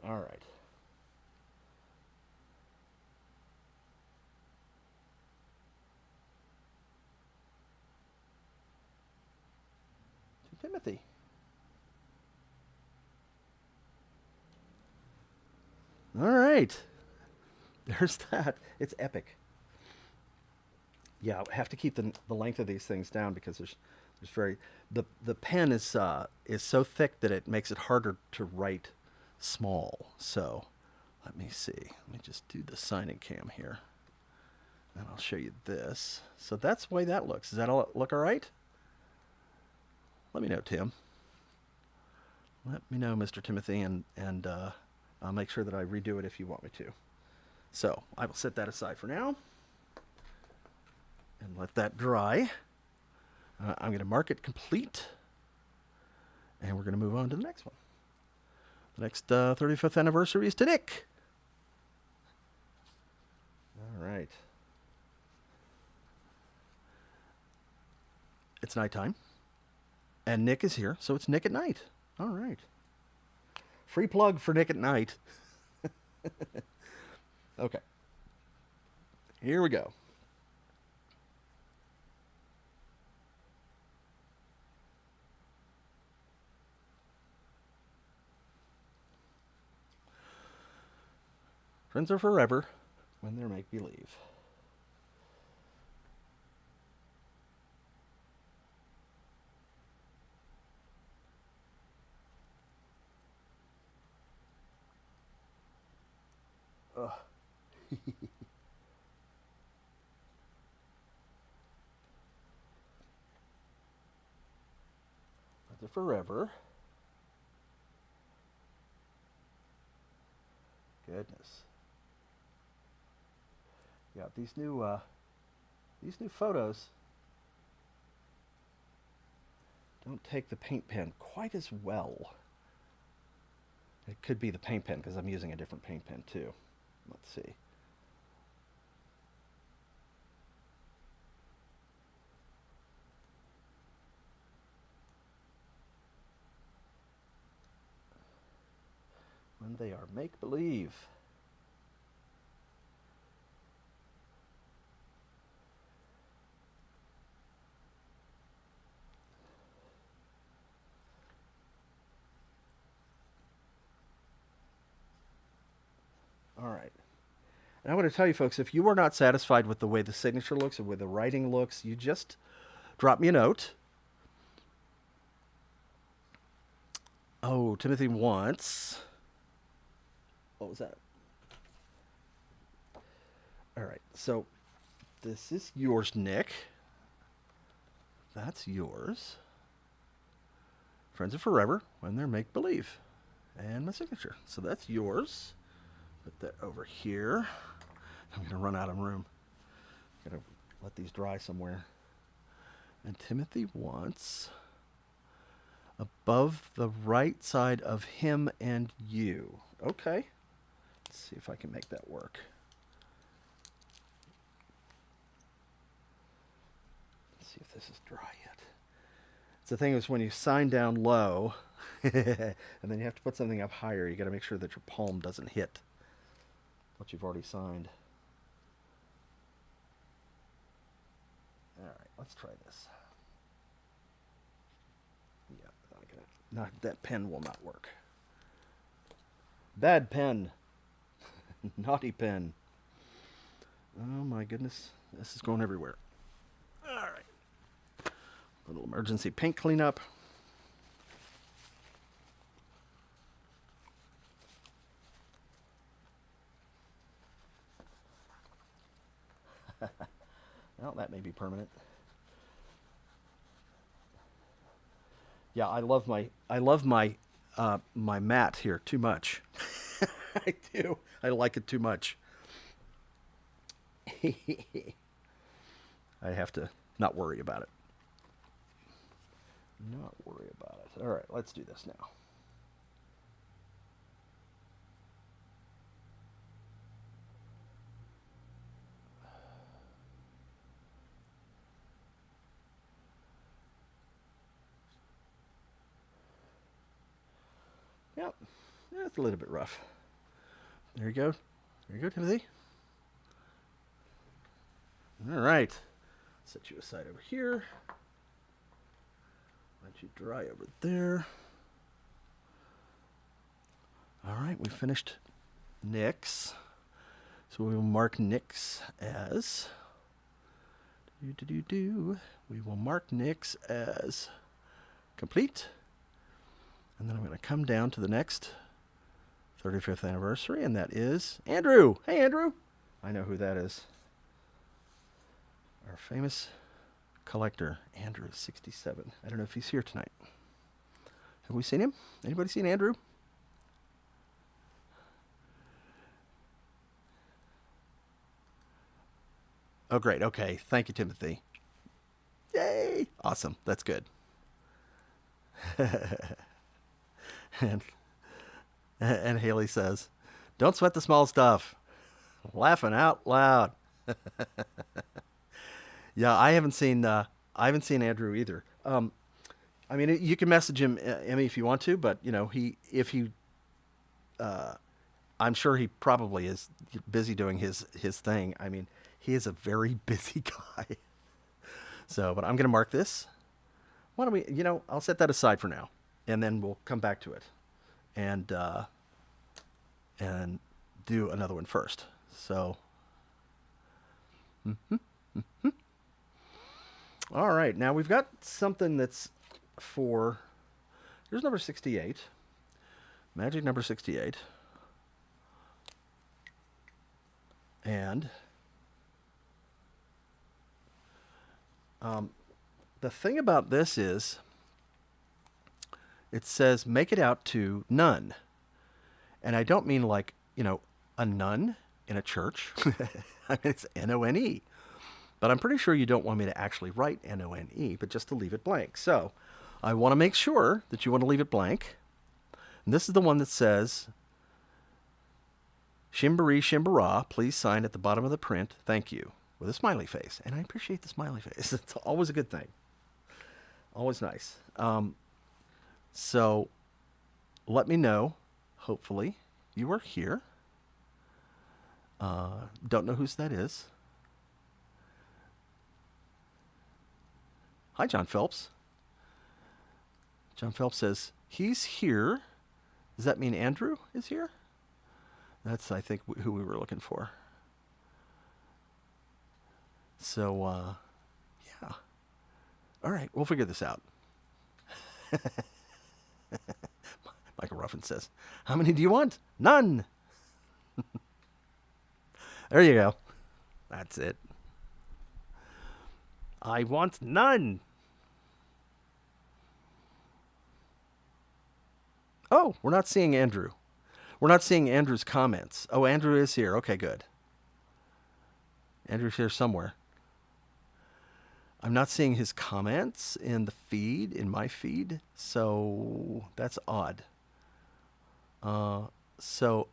Speaker 1: All right. To Timothy. All right. There's that. It's epic. Yeah, I have to keep the length of these things down because there's very the pen is so thick that it makes it harder to write small. So let me see. Let me just do the signing cam here, and I'll show you this. So that's the way that looks. Does that all look all right? Let me know, Tim. Let me know, Mr. Timothy, and I'll make sure that I redo it if you want me to. So I will set that aside for now and let that dry. I'm going to mark it complete, and we're going to move on to the next one. The next 35th anniversary is to Nick. All right. It's nighttime, and Nick is here, so it's Nick at night. All right. Free plug for Nick at night. Okay. Here we go. Friends are forever when they're make-believe. Ugh. Friends are forever. Goodness. Yeah, these new photos don't take the paint pen quite as well. It could be the paint pen because I'm using a different paint pen too. Let's see. When they are make-believe. All right. And I want to tell you folks, if you are not satisfied with the way the signature looks or with the writing looks, you just drop me a note. Oh, Timothy wants... What was that? All right. So this is yours, Nick. That's yours. Friends are forever when they're make-believe. And my signature. So that's yours. Put that over here. I'm going to run out of room. I'm going to let these dry somewhere. And Timothy wants above the right side of him and you. Okay. Let's see if I can make that work. Let's see if this is dry yet. It's the thing is when you sign down low and then you have to put something up higher, you got to make sure that your palm doesn't hit what you've already signed. All right, let's try this. Yeah, that pen will not work. Bad pen. Naughty pen. Oh my goodness, this is going everywhere. All right, little emergency paint cleanup. Well, that may be permanent. Yeah, I love my my mat here too much. I do. I like it too much. I have to not worry about it. Not worry about it. All right, let's do this now. Yep, that's a little bit rough. There you go. There you go, Timothy. All right. Set you aside over here. Let you dry over there. All right, we finished Nick's. So we will mark Nick's as... We will mark Nick's as complete. And then I'm going to come down to the next 35th anniversary, and that is Andrew. Hey, Andrew. I know who that is. Our famous collector, Andrew, 67. I don't know if he's here tonight. Have we seen him? Anybody seen Andrew? Oh, great. Okay. Thank you, Timothy. Yay. Awesome. That's good. and Haley says, don't sweat the small stuff. Laughing out loud. Yeah, I haven't seen Andrew either. I mean, you can message him, Emmy, if you want to, but you know, I'm sure he probably is busy doing his thing. I mean, he is a very busy guy. So, but I'm going to mark this. Why don't we, I'll set that aside for now, and then we'll come back to it and do another one first. So, all right. Now we've got something that's for, here's number 68, magic number 68. And the thing about this is it says make it out to none. And I don't mean like, a nun in a church. I mean, it's N-O-N-E. But I'm pretty sure you don't want me to actually write N-O-N-E, but just to leave it blank. So I want to make sure that you want to leave it blank. And this is the one that says, Shimbaree Shimbara, please sign at the bottom of the print. Thank you. With a smiley face. And I appreciate the smiley face. It's always a good thing. Always nice. So let me know. Hopefully you are here. Don't know whose that is. Hi, John Phelps. John Phelps says, he's here. Does that mean Andrew is here? That's, I think, who we were looking for. So, yeah. All right, we'll figure this out. Michael Ruffin says, how many do you want? None. There you go. That's it. I want none. Oh, we're not seeing Andrew. We're not seeing Andrew's comments. Oh, Andrew is here. Okay, good. Andrew's here somewhere. I'm not seeing his comments in the feed, in my feed, so that's odd. So,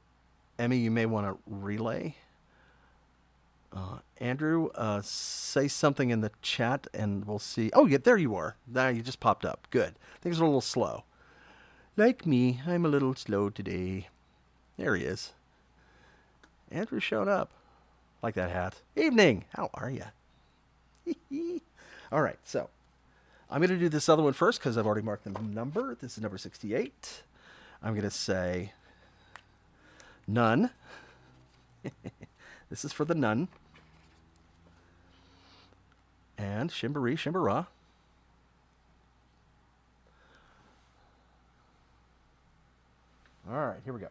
Speaker 1: Emmy, you may want to relay. Andrew, say something in the chat and we'll see. Oh, yeah, there you are. Now you just popped up. Good. Things are a little slow. Like me, I'm a little slow today. There he is. Andrew showed up. Like that hat. Evening. How are you? All right, so I'm going to do this other one first because I've already marked the number. This is number 68. I'm going to say none. This is for the nun. And Shimbaree Shimbara. All right, here we go.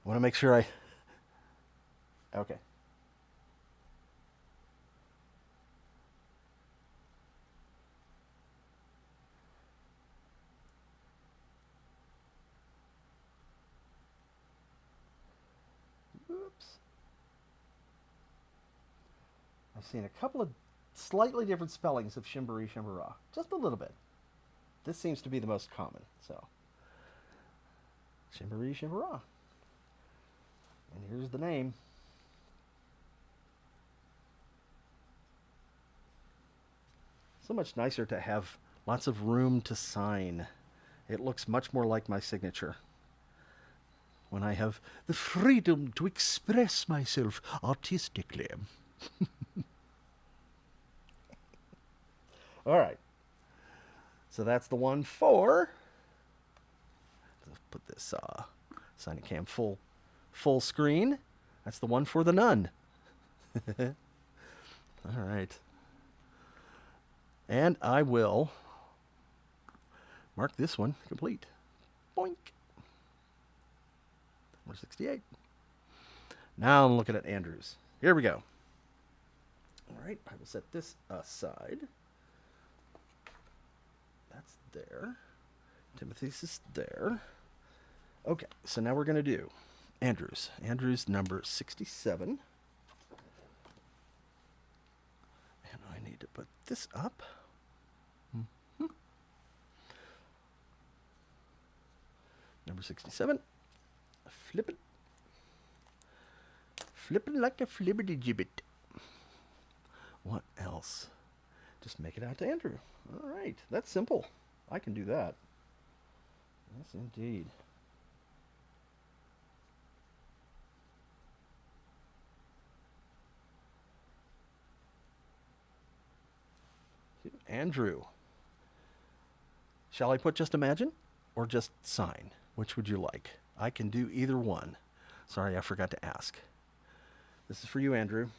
Speaker 1: I want to make sure okay. Oops. I've seen a couple of slightly different spellings of Shimbaree Shimbara. Just a little bit. This seems to be the most common, so. Shimbaree Shimbara. And here's the name. So much nicer to have lots of room to sign. It looks much more like my signature when I have the freedom to express myself artistically. All right. So that's the one for. Let's put this signing cam full screen. That's the one for the nun. All right. And I will mark this one complete. Boink. Number 68. Now I'm looking at Andrew's. Here we go. All right, I will set this aside. That's there. Timothy's is there. Okay, so now we're going to do Andrew's. Andrew's number 67. And I need to put this up. Mm-hmm. Number 67. Flip it. Flip it like a flibbity gibbet. What else? Just make it out to Andrew. All right, that's simple. I can do that. Yes, indeed. Andrew. Shall I put just imagine or just sign? Which would you like? I can do either one. Sorry, I forgot to ask. This is for you, Andrew.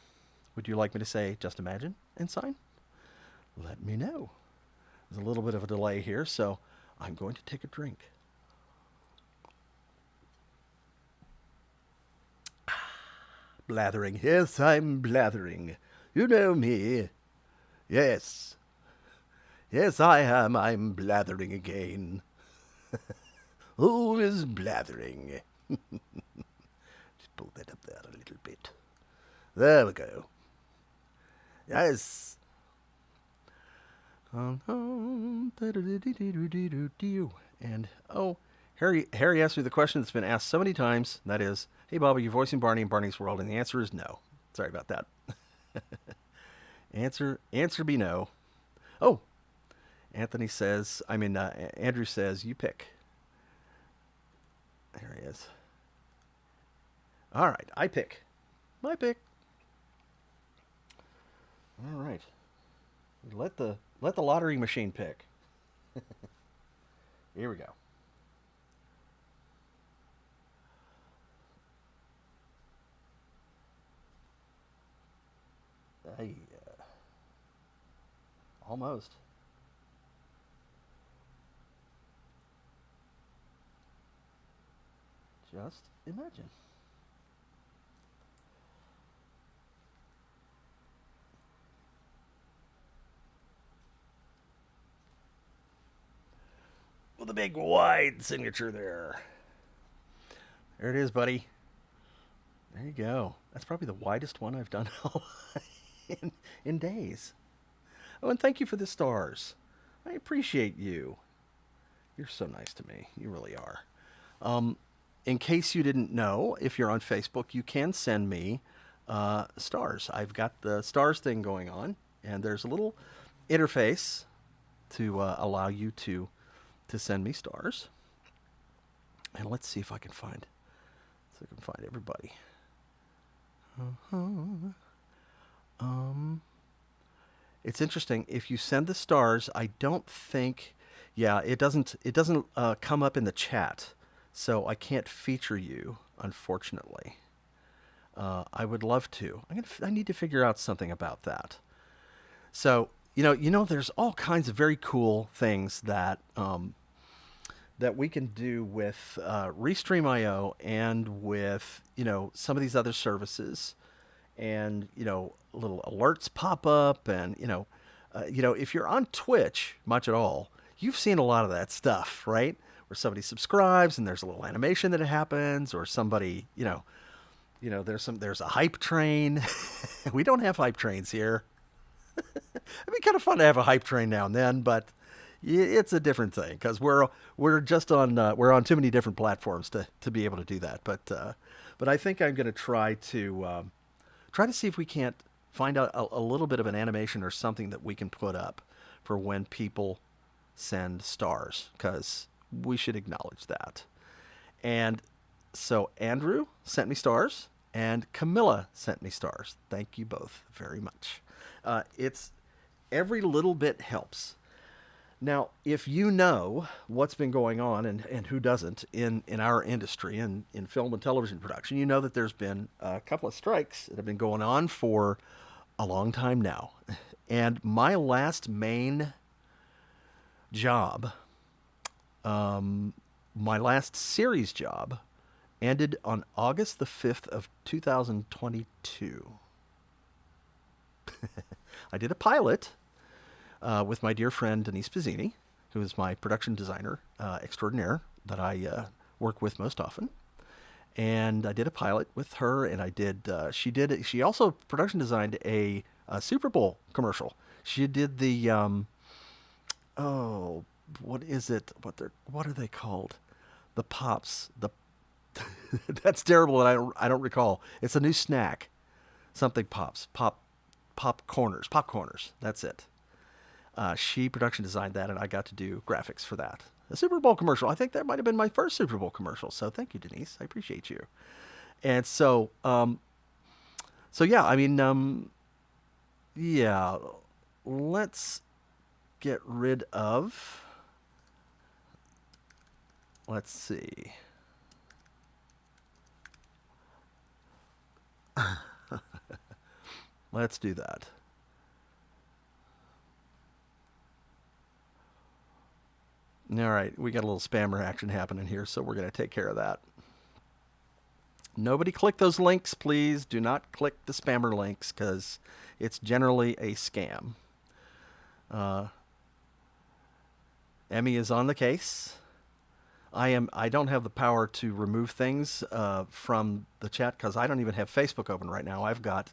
Speaker 1: Would you like me to say just imagine and sign? Let me know. There's a little bit of a delay here, so I'm going to take a drink. Blathering. Yes, I'm blathering. You know me. Yes. Yes, I am. I'm blathering again. Always blathering. Just pull that up there a little bit. There we go. Yes. And oh, Harry asked me the question that's been asked so many times. That is, hey Bob, are you voicing Barney in Barney's World? And the answer is no. Sorry about that. Answer be no. Oh, Andrew says, you pick. There he is. All right, I pick. My pick. All right. Let the lottery machine pick. Here we go. Almost. Just imagine. With a big wide signature there. There it is, buddy. There you go. That's probably the widest one I've done in days. Oh, and thank you for the stars. I appreciate you. You're so nice to me. You really are. In case you didn't know, if you're on Facebook, you can send me stars. I've got the stars thing going on, and there's a little interface to allow you to send me stars. And let's see if I can find everybody. It's interesting. If you send the stars, I don't think, it doesn't come up in the chat, so I can't feature you, unfortunately. I would love to. I need to figure out something about that. So there's all kinds of very cool things that that we can do with Restream.io and with some of these other services, and little alerts pop up, and if you're on Twitch much at all, you've seen a lot of that stuff, right? Where somebody subscribes and there's a little animation that happens, or somebody there's a hype train. We don't have hype trains here. It'd be kind of fun to have a hype train now and then, but it's a different thing because we're just on we're on too many different platforms to be able to do that. But I think I'm going to try to see if we can't find out a little bit of an animation or something that we can put up for when people send stars, because we should acknowledge that. And so Andrew sent me stars, and Camilla sent me stars. Thank you both very much. It's every little bit helps. Now, if you know what's been going on, and who doesn't, in our industry, in film and television production, you know that there's been a couple of strikes that have been going on for a long time now. And my last main job, my last series job, ended on August the 5th of 2022. I did a pilot with my dear friend Denise Pizzini, who is my production designer extraordinaire that I work with most often. And I did a pilot with her, and she also production designed a Super Bowl commercial. She did the, what is it? What are they called? The Pops. That's terrible, and I don't recall. It's a new snack. Something Pops. Pop Corners. That's it. She production designed that, and I got to do graphics for that. A Super Bowl commercial. I think that might have been my first Super Bowl commercial. So thank you, Denise. I appreciate you. And so, yeah. I mean, yeah. Let's get rid of. Let's see. Let's do that. All right, we got a little spammer action happening here, so we're going to take care of that. Nobody click those links, please. Do not click the spammer links, because it's generally a scam. Emmy is on the case. I don't have the power to remove things from the chat, because I don't even have Facebook open right now. I've got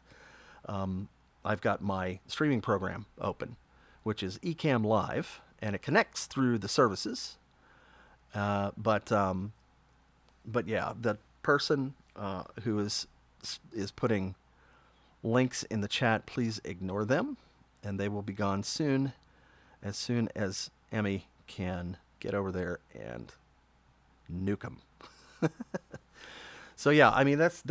Speaker 1: my streaming program open, which is Ecamm Live, and it connects through the services. But yeah, the person who is putting links in the chat, please ignore them, and they will be gone soon as Emmy can get over there and nuke them. So yeah, I mean it's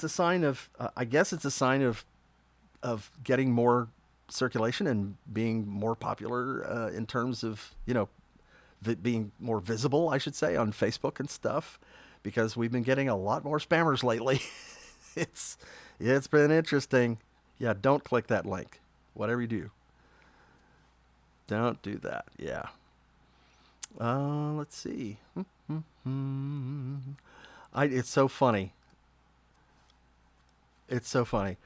Speaker 1: a sign of I guess it's a sign of getting more circulation and being more popular in terms of, you know, being more visible, I should say, on Facebook and stuff, because we've been getting a lot more spammers lately. It's been interesting. Yeah, don't click that link. Whatever you do, don't do that. Yeah. Let's see. It's so funny. It's so funny.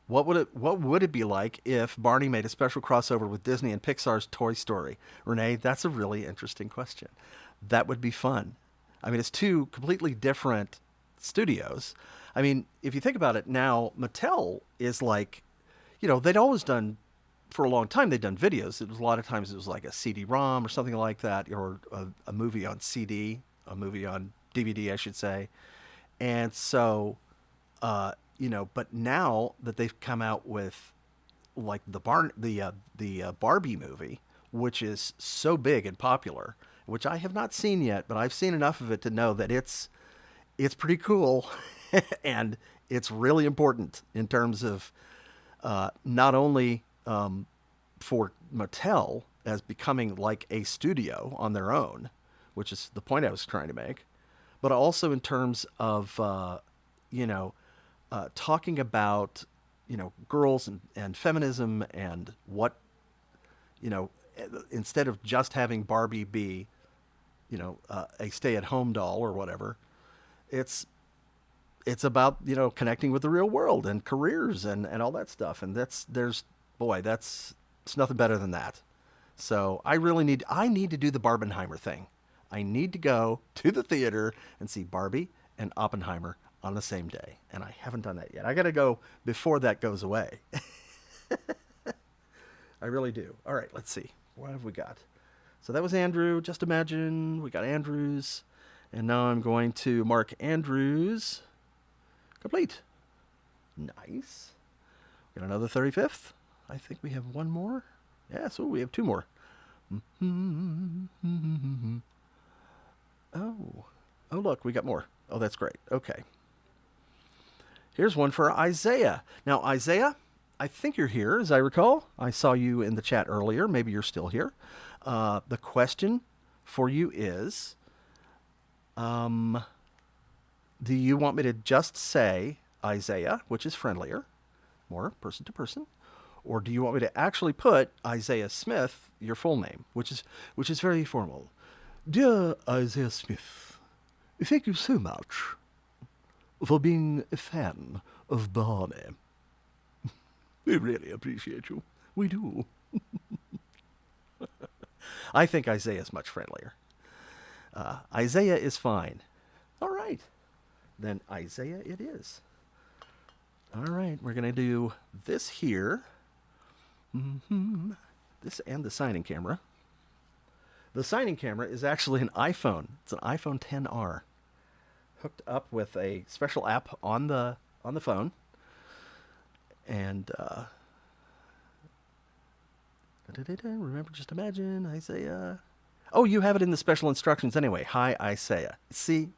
Speaker 1: What would it be like if Barney made a special crossover with Disney and Pixar's Toy Story? Renee, that's a really interesting question. That would be fun. I mean, it's two completely different studios. I mean, if you think about it now, Mattel is like, you know, they'd always done, for a long time, they'd done videos. It was a lot of times it was like a CD-ROM or something like that, or a movie on CD, a movie on DVD, I should say. And so, you know, but now that they've come out with like the Barbie movie, which is so big and popular, which I have not seen yet, but I've seen enough of it to know that it's pretty cool, and it's really important in terms of not only for Mattel as becoming like a studio on their own, which is the point I was trying to make, but also in terms of you know, talking about, you know, girls and feminism, and what, you know, instead of just having Barbie be, you know, a stay-at-home doll or whatever, it's about, you know, connecting with the real world and careers and all that stuff. And it's nothing better than that. So I need to do the Barbenheimer thing. I need to go to the theater and see Barbie and Oppenheimer on the same day. And I haven't done that yet. I got to go before that goes away. I really do. All right, let's see. What have we got? So that was Andrew. Just imagine we got Andrews. And now I'm going to mark Andrews complete. Nice. Got another 35th. I think we have one more. Yeah, so we have two more. Oh. Oh, look, we got more. Oh, that's great. Okay. Here's one for Isaiah. Now, Isaiah, I think you're here, as I recall. I saw you in the chat earlier. Maybe you're still here. The question for you is, do you want me to just say Isaiah, which is friendlier, more person to person, or do you want me to actually put Isaiah Smith, your full name, which is very formal? Dear Isaiah Smith, thank you so much for being a fan of Barney. We really appreciate you. We do. I think Isaiah is much friendlier. Isaiah is fine. All right. Then Isaiah it is. All right. We're going to do this here. This and the signing camera. The signing camera is actually an iPhone. It's an iPhone XR. Hooked up with a special app on the phone, and remember, just imagine Isaiah. Oh, you have it in the special instructions anyway. Hi, Isaiah. See,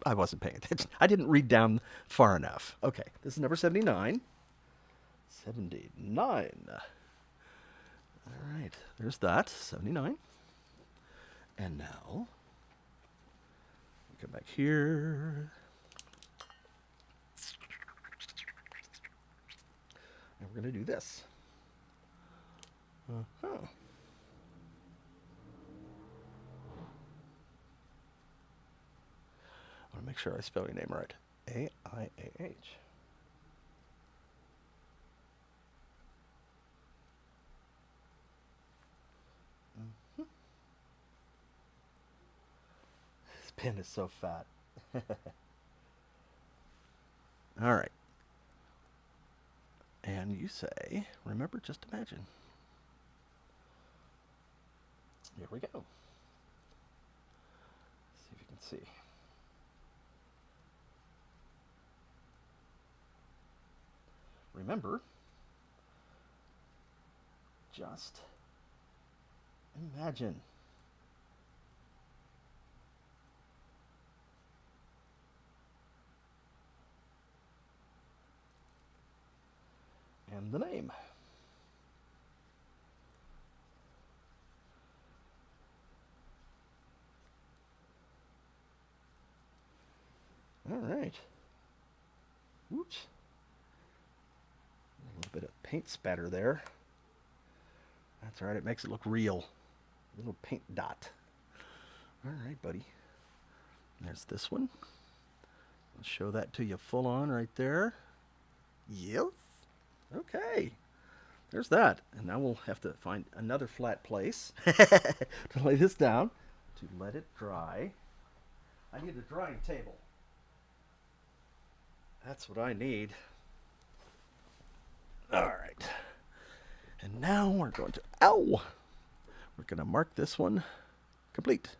Speaker 1: I wasn't paying attention. I didn't read down far enough. Okay, this is number 79. 79. All right, there's that 79. And now. Come back here. And we're going to do this. I want to make sure I spell your name right. A-I-A-H. Pen is so fat. All right. And you say, remember, just imagine. Here we go. See if you can see. Remember, just imagine. And the name. All right. Whoops. A little bit of paint spatter there. That's all right. It makes it look real. A little paint dot. All right, buddy. There's this one. I'll show that to you full on right there. Yes. Okay, there's that. And now we'll have to find another flat place to lay this down, to let it dry. I need a drying table. That's what I need. All right. And now we're going to, we're going to mark this one complete.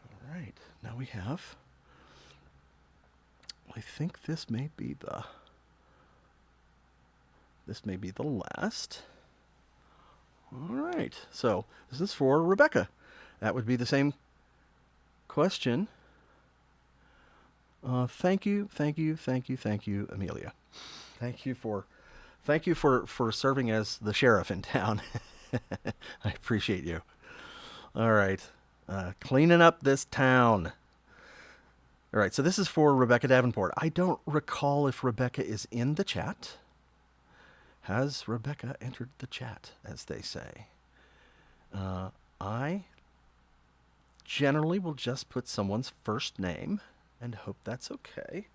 Speaker 1: All right, now we have, I think this may be the last. All right, so this is for Rebecca. That would be the same question. Thank you, Amelia. Thank you for serving as the sheriff in town. I appreciate you. All right, cleaning up this town. All right, so this is for Rebecca Davenport. I don't recall if Rebecca is in the chat. Has Rebecca entered the chat, as they say? I generally will just put someone's first name and hope that's okay.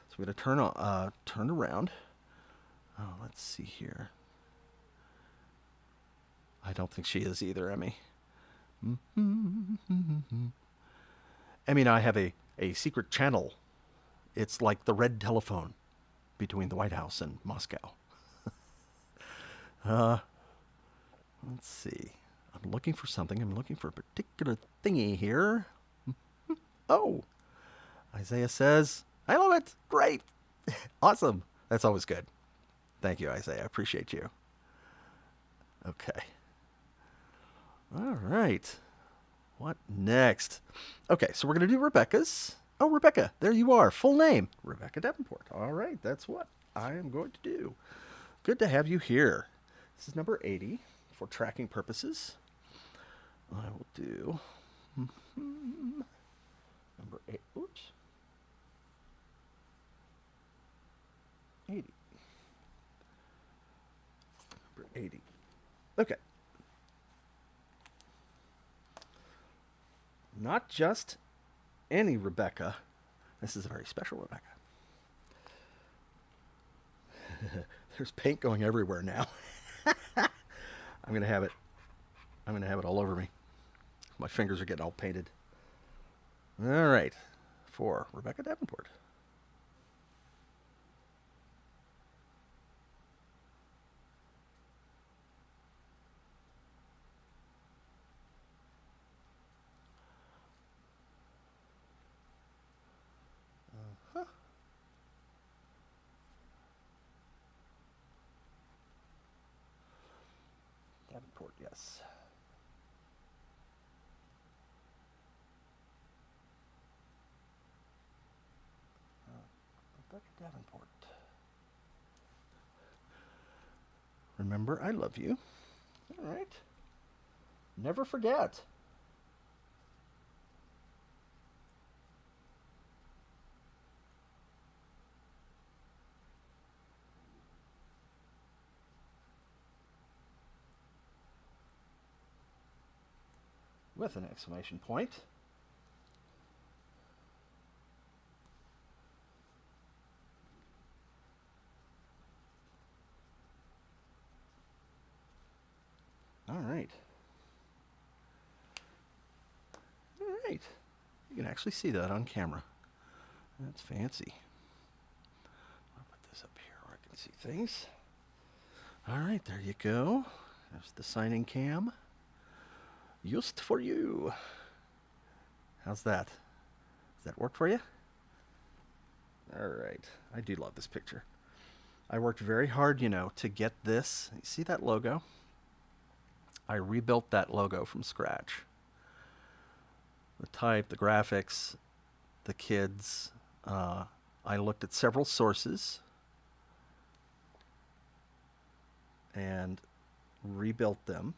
Speaker 1: So we're going to turn around. Oh, let's see here. I don't think she is either, Emmy. Emmy and I have a secret channel. It's like the red telephone between the White House and Moscow. Let's see. I'm looking for something. I'm looking for a particular thingy here. Oh, Isaiah says, I love it. Great. Awesome. That's always good. Thank you, Isaiah. I appreciate you. Okay. All right. What next? Okay, so we're going to do Rebecca's. Oh, Rebecca, there you are. Full name, Rebecca Davenport. All right, that's what I am going to do. Good to have you here. This is number 80 for tracking purposes. I will do number 8. Oops. 80. Number 80. Okay. Not just any Rebecca. This is a very special Rebecca. There's paint going everywhere now. I'm gonna have it all over me. My fingers are getting all painted. All right, for Rebecca Davenport. Davenport, yes. Rebecca Davenport. Remember, I love you. All right. Never forget. With an exclamation point. All right. All right. You can actually see that on camera. That's fancy. I'll put this up here where I can see things. All right, there you go. There's the signing cam. Just for you. How's that? Does that work for you? All right. I do love this picture. I worked very hard, to get this. You see that logo? I rebuilt that logo from scratch. The type, the graphics, the kids. I looked at several sources and rebuilt them.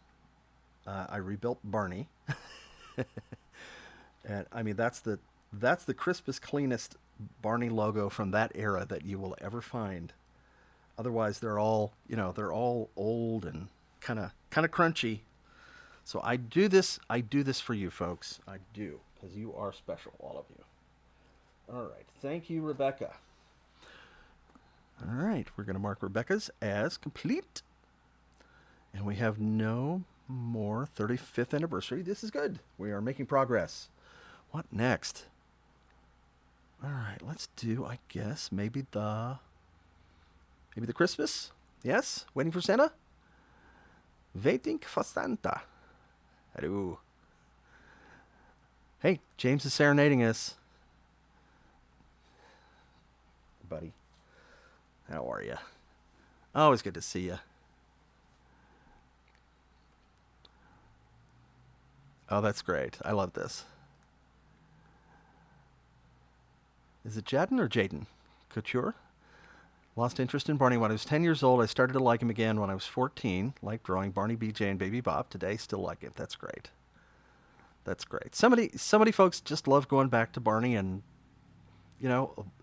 Speaker 1: I rebuilt Barney. And I mean, that's the crispest, cleanest Barney logo from that era that you will ever find. Otherwise, they're all old and kind of crunchy. So I do this for you folks. I do, because you are special, all of you. All right. Thank you, Rebecca. All right. We're going to mark Rebecca's as complete. And we have no more 35th anniversary. This is good. We are making progress. What next? All right, let's do, I guess, maybe the Christmas. Yes, waiting for Santa. Waiting for Santa. Hello. Hey, James is serenading us. Buddy, how are you? Always good to see you. Oh, that's great. I love this. Is it Jadden or Jaden? Couture? Lost interest in Barney when I was 10 years old. I started to like him again when I was 14. Liked drawing Barney, BJ, and Baby Bob. Today, still like it. That's great. That's great. Somebody folks just love going back to Barney, and,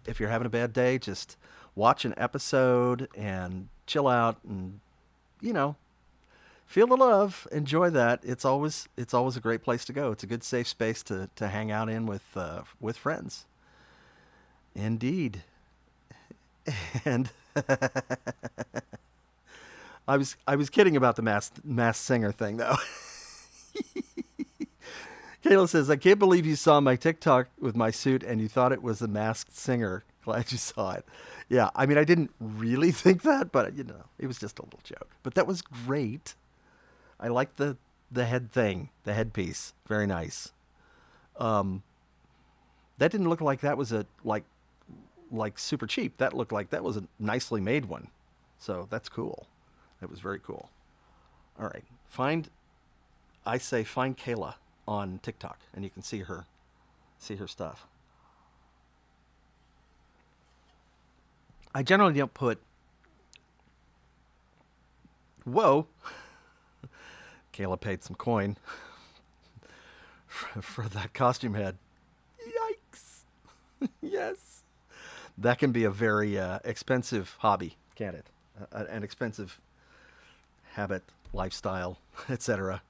Speaker 1: if you're having a bad day, just watch an episode and chill out and, feel the love, enjoy that. It's always a great place to go. It's a good safe space to hang out in with friends. Indeed. And I was kidding about the masked singer thing though. Kayla says, I can't believe you saw my TikTok with my suit and you thought it was a masked singer. Glad you saw it. Yeah, I mean, I didn't really think that, but it was just a little joke. But that was great. I like the head thing, the headpiece. Very nice. That didn't look like that was a like super cheap. That looked like that was a nicely made one. So that's cool. That was very cool. All right. I say find Kayla on TikTok and you can see her stuff. I generally don't put whoa. Kayla paid some coin for that costume head. Yikes. Yes. That can be a very expensive hobby, can't it? An expensive habit, lifestyle, etc.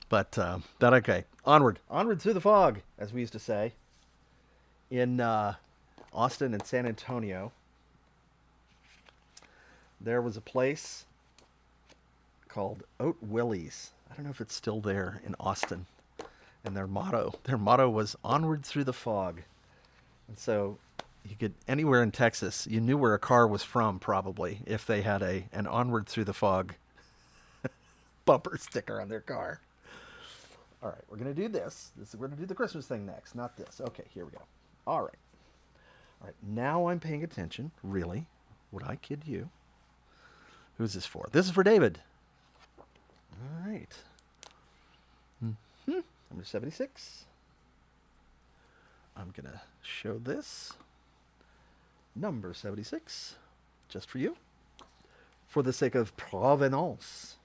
Speaker 1: But that okay. Onward through the fog, as we used to say. In Austin and San Antonio, there was a place called Oat Willie's. I don't know if it's still there in Austin. And their motto was onward through the fog. And so you could, anywhere in Texas, you knew where a car was from probably if they had an onward through the fog bumper sticker on their car. All right, we're going to do this. We're going to do the Christmas thing next, not this. Okay, here we go. All right. Now I'm paying attention. Really? Would I kid you? Who's this for? This is for David. All right. Number 76. I'm going to show this. Number 76. Just for you. For the sake of provenance.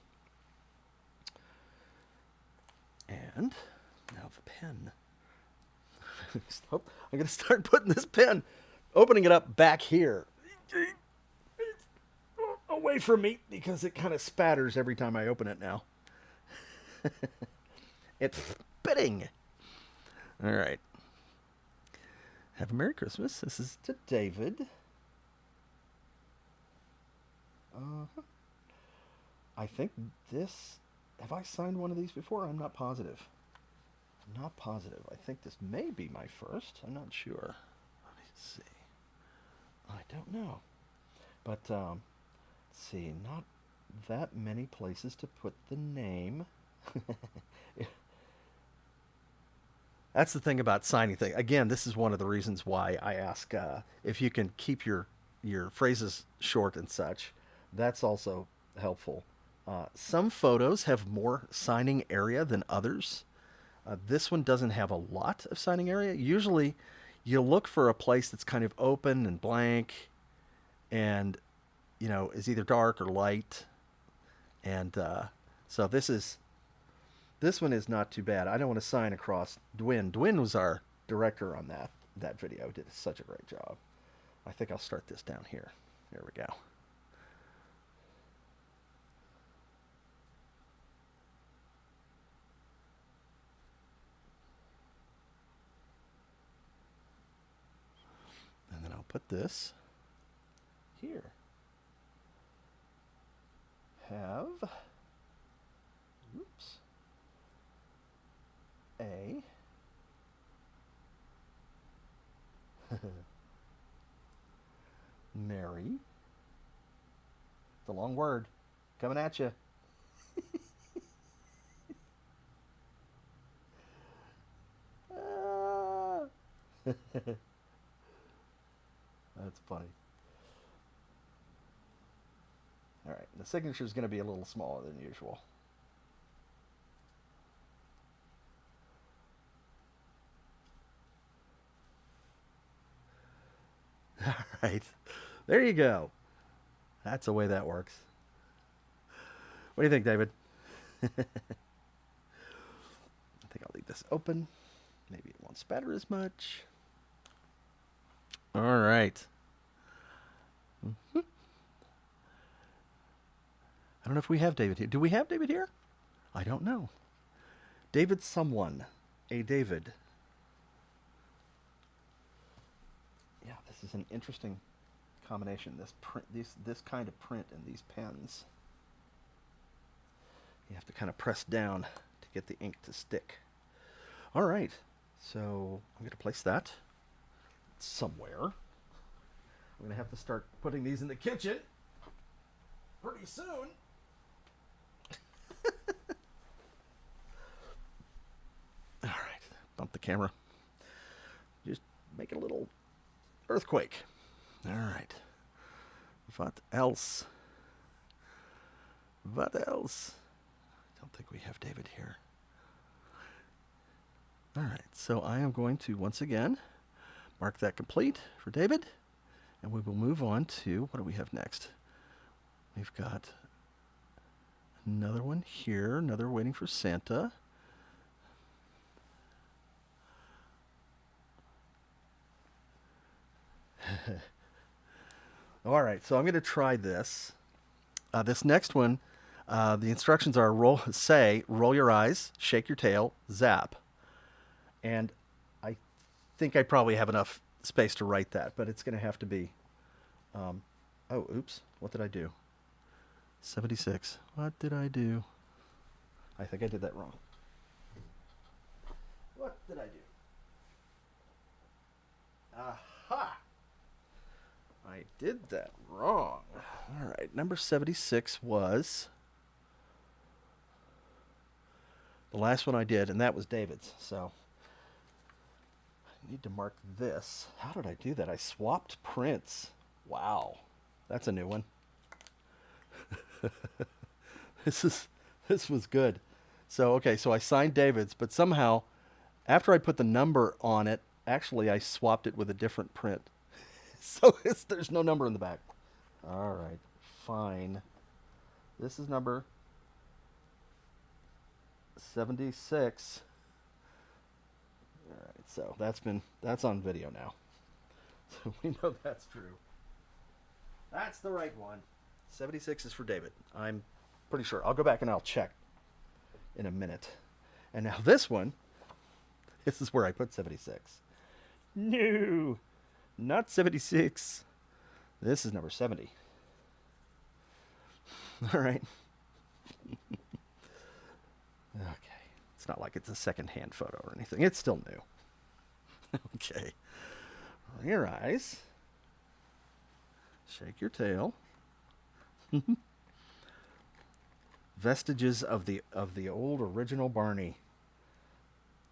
Speaker 1: And now the pen. I'm going to start putting this pen, opening it up back here. Away from me because it kind of spatters every time I open it now. It's spitting. All right. Have a Merry Christmas. This is to David. I think this... Have I signed one of these before? I'm not positive. Not positive. I think this may be my first. I'm not sure. Let me see. I don't know. But, let's see. Not that many places to put the name. That's the thing about signing things. Again, this is one of the reasons why I ask if you can keep your phrases short and such. That's also helpful. Some photos have more signing area than others. This one doesn't have a lot of signing area. Usually you look for a place that's kind of open and blank and, is either dark or light. And so this one is not too bad. I don't want to sign across Dwin. Dwin was our director on that video. Did such a great job. I think I'll start this down here. There we go. And then I'll put this here. Oops. Mary. It's a long word. Coming at you. That's funny. All right, the signature is going to be a little smaller than usual. All right, there you go. That's the way that works. What do you think, David? I think I'll leave this open. Maybe it won't spatter as much. All right. I don't know if we have David here. Do we have David here? I don't know. David someone. A David. Yeah, this is an interesting combination. This print, this kind of print and these pens. You have to kind of press down to get the ink to stick. All right. So I'm going to place that somewhere. I'm going to have to start putting these in the kitchen pretty soon. All right. Bump the camera. Just make it a little Earthquake. All right. What else? What else? I don't think we have David here. All right, so I am going to once again mark that complete for David, and we will move on to, what do we have next? We've got another one here, another waiting for Santa. All right, so I'm going to try this. This next one, the instructions are roll your eyes, shake your tail, zap. And I think I probably have enough space to write that, but it's going to have to be. Oh, oops. What did I do? 76. What did I do? I think I did that wrong. What did I do? Aha! I did that wrong. All right, number 76 was the last one I did, and that was David's. So I need to mark this. How did I do that? I swapped prints. Wow, that's a new one. This was good. So okay, so I signed David's, but somehow after I put the number on it, actually I swapped it with a different print. So there's no number in the back. All right, fine. This is number 76. All right, so that's on video now. So we know that's true. That's the right one. 76 is for David. I'm pretty sure. I'll go back and I'll check in a minute. And now this one, this is where I put 76. No, not 76. This is number 70. All right. Okay. It's not like it's a second-hand photo or anything. It's still new. Okay. Roll your eyes. Shake your tail. Vestiges of the old original Barney.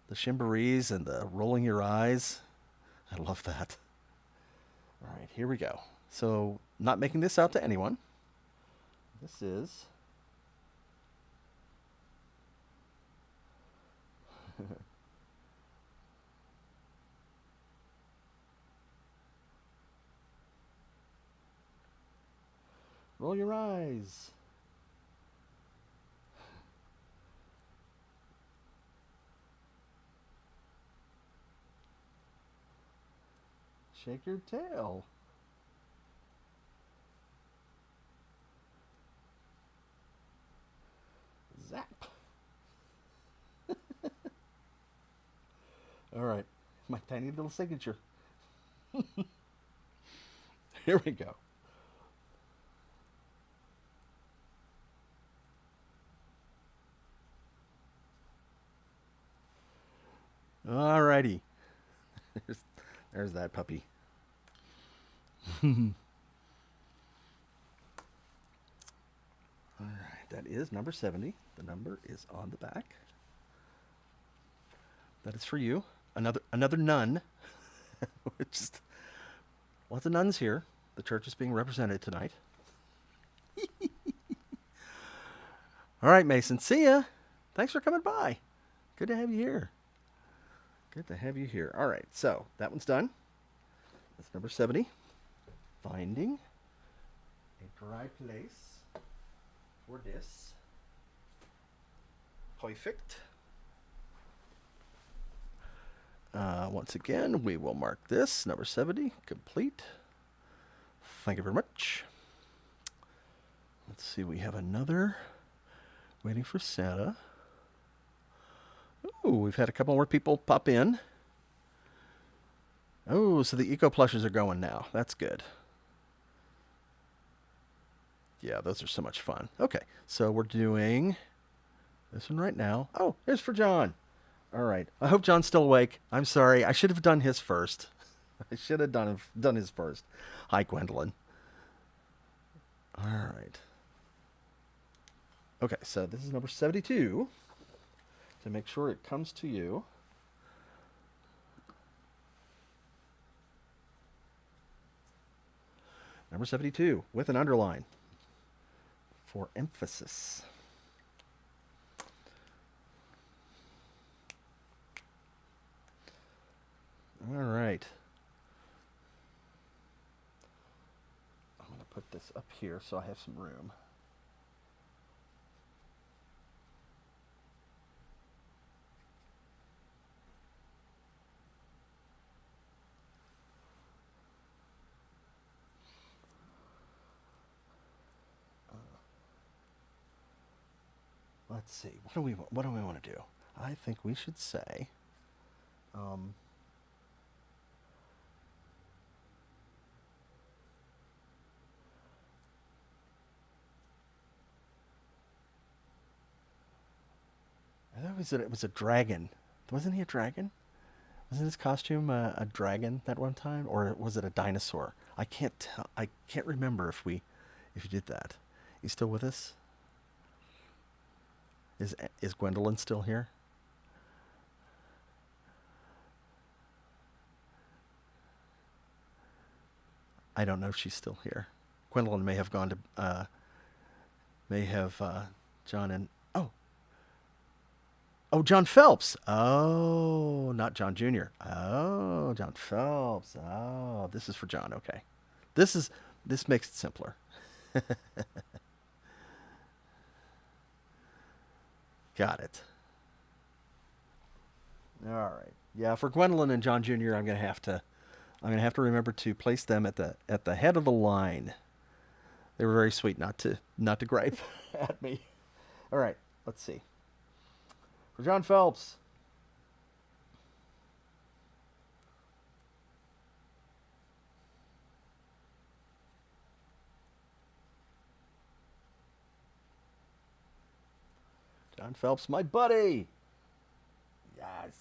Speaker 1: The shimberies and the rolling your eyes. I love that. All right, here we go. So, not making this out to anyone. This is roll your eyes. Shake your tail. Zap. All right, my tiny little signature. Here we go. All righty. There's that puppy. All right, that is number 70. The number is on the back. That is for you. Another nun. Just lots of nuns here. The church is being represented tonight. All right, Mason. See ya. Thanks for coming by. Good to have you here. Good to have you here. All right, so that one's done. That's number 70. Finding a dry place for this. Perfect. Once again, we will mark this, number 70, complete. Thank you very much. Let's see, we have another waiting for Santa. Ooh, we've had a couple more people pop in. Oh, so the eco plushes are going now. That's good. Yeah, those are so much fun. Okay, so we're doing this one right now. Oh, here's for John. All right. I hope John's still awake. I'm sorry. I should have done his first. I should have done his first. Hi, Gwendolyn. All right. Okay, so this is number 72. To make sure it comes to you. Number 72 with an underline for emphasis. All right. I'm going to put this up here so I have some room. Let's see. What do we want to do? I think we should say I thought it was a dragon. Wasn't he a dragon? Wasn't his costume a dragon that one time, or was it a dinosaur? I can't tell. I can't remember if you did that. You still with us? Is Gwendolyn still here? I don't know if she's still here. Gwendolyn may have gone to John and John Phelps. Oh, not John Jr. Oh, John Phelps. Oh, this is for John. Okay, this makes it simpler. Got it. All right. Yeah, for Gwendolyn and John Jr., I'm gonna have to remember to place them at the head of the line. They were very sweet not to gripe at me. All right. Let's see. For John Phelps. John Phelps, my buddy. Yes.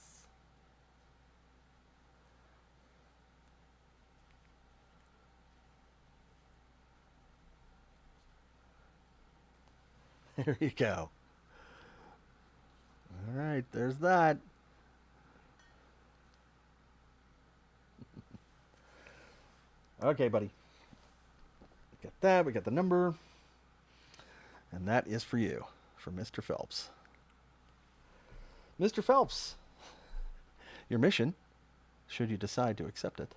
Speaker 1: There you go. All right, there's that. Okay, buddy. We got that. We got the number. And that is for you, for Mr. Phelps. Mr. Phelps, your mission, should you decide to accept it.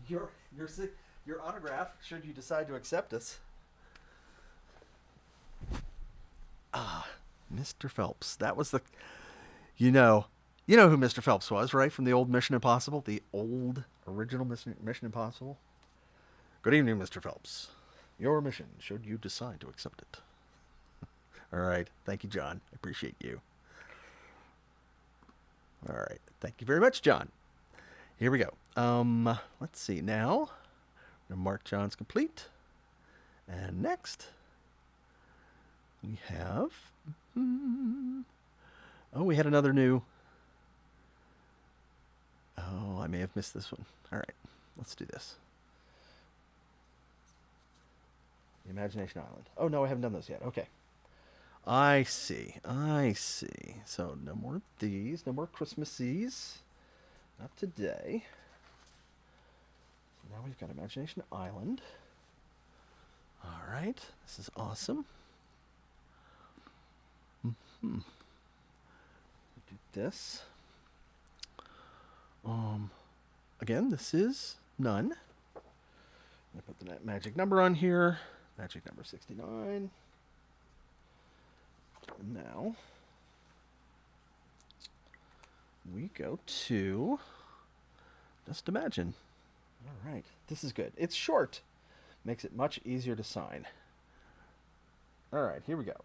Speaker 1: Your autograph, should you decide to accept us. Mr. Phelps. That was the, you know who Mr. Phelps was, right? From the old Mission Impossible, the old original Mission Impossible. Good evening, Mr. Phelps. Your mission, should you decide to accept it. All right. Thank you, John. I appreciate you. All right. Thank you very much, John. Here we go. Let's see now. I'm going to mark John's complete. And next, we have... we had another new... Oh, I may have missed this one. All right. Let's do this. The Imagination Island. Oh, no, I haven't done those yet. Okay. I see. So no more of these. No more Christmases. Not today. So now we've got Imagination Island. All right. This is awesome. Do this. Again, this is none. I'm going to put the magic number on here. Magic number 69. And now we go to Just Imagine. All right. This is good. It's short. Makes it much easier to sign. All right. Here we go.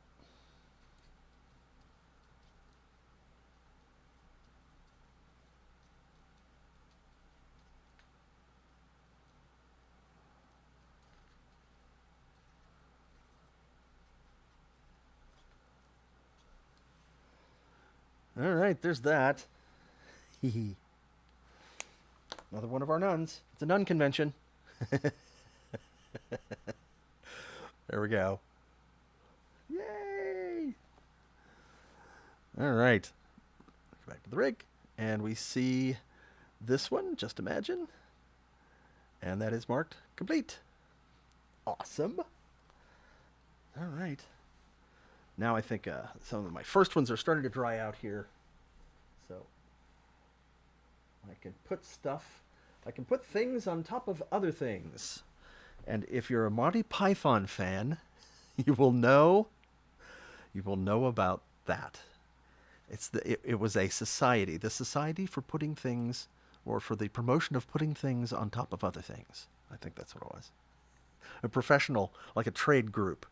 Speaker 1: All right, there's that. Another one of our nuns. It's a nun convention. There we go. Yay! All right. Go back to the rig, and we see this one, Just Imagine. And that is marked Complete. Awesome. All right. Now I think some of my first ones are starting to dry out here. So I can put things on top of other things. And if you're a Monty Python fan, you will know about that. It was a society, the Society for Putting Things, or for the promotion of putting things on top of other things. I think that's what it was. A professional, like a trade group.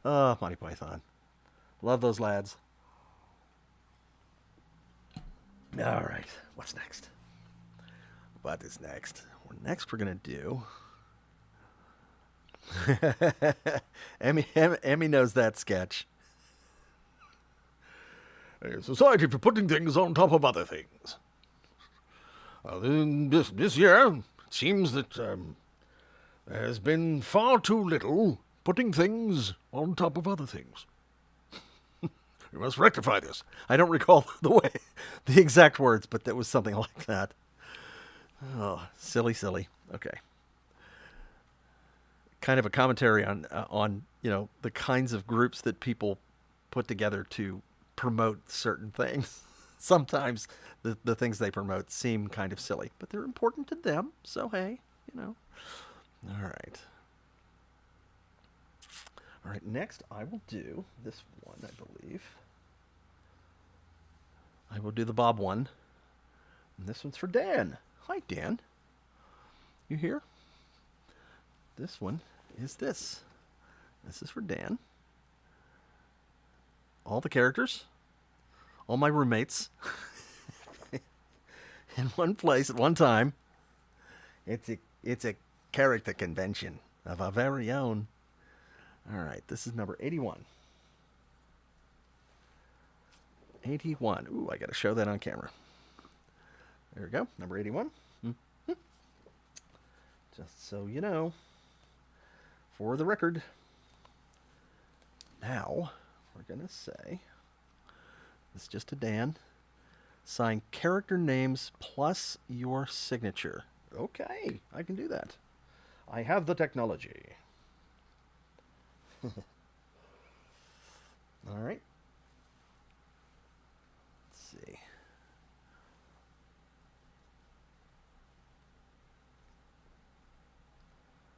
Speaker 1: Oh, Monty Python. Love those lads. All right, what's next? What is next? Next we're going to do... Emmy knows that sketch. A society for putting things on top of other things. This year, it seems that there has been far too little putting things on top of other things. We must rectify this. I don't recall the exact words, but that was something like that. Oh, silly. Okay. Kind of a commentary on the kinds of groups that people put together to promote certain things. Sometimes the things they promote seem kind of silly, but they're important to them. So hey, All right. All right. Next, I will do this one. I believe I will do the Bob one, and this one's for Dan. Hi, Dan. You here? This one is this. This is for Dan. All the characters, all my roommates, in one place at one time. It's a character convention of our very own. All right, this is number 81. 81. Ooh, I got to show that on camera. There we go, number 81. Mm-hmm. Just so you know. For the record, now we're going to say, it's just to Dan, sign character names plus your signature. Okay, I can do that. I have the technology. All right. Let's see.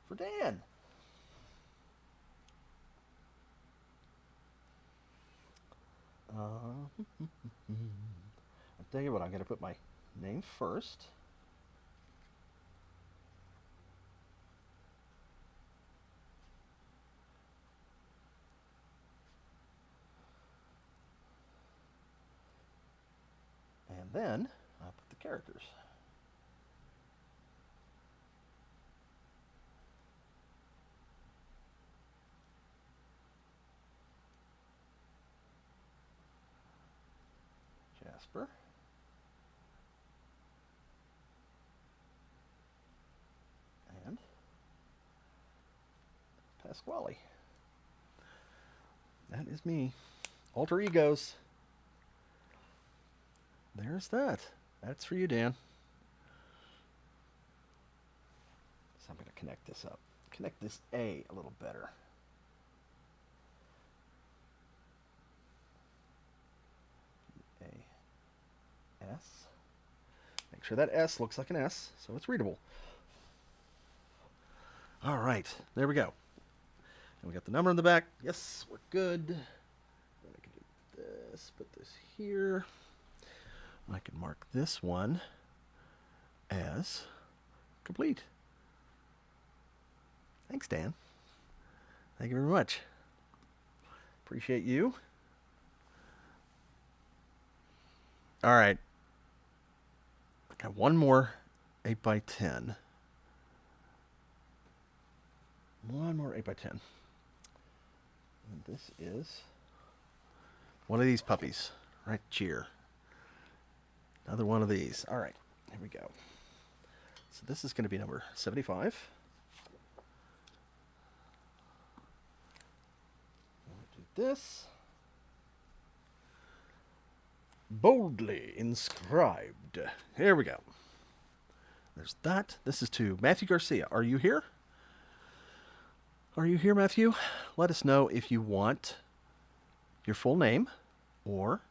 Speaker 1: For Dan. I'll tell you what, I'm going to put my name first. And then I'll put the characters. Jasper. And Pasquale. That is me. Alter egos. There's that. That's for you, Dan. So I'm going to connect this up. Connect this A little better. S. Make sure that S looks like an S, so it's readable. All right, there we go. And we got the number in the back. Yes, we're good. Then I can do this, put this here. I can mark this one as complete. Thanks, Dan. Thank you very much. Appreciate you. All right. Got one more 8x10. One more 8x10. And this is one of these puppies right here. Another one of these. All right, here we go. So this is going to be number 75. I'll do this. Boldly inscribed. Here we go. There's that. This is to Matthew Garcia. Are you here? Are you here, Matthew? Let us know if you want your full name or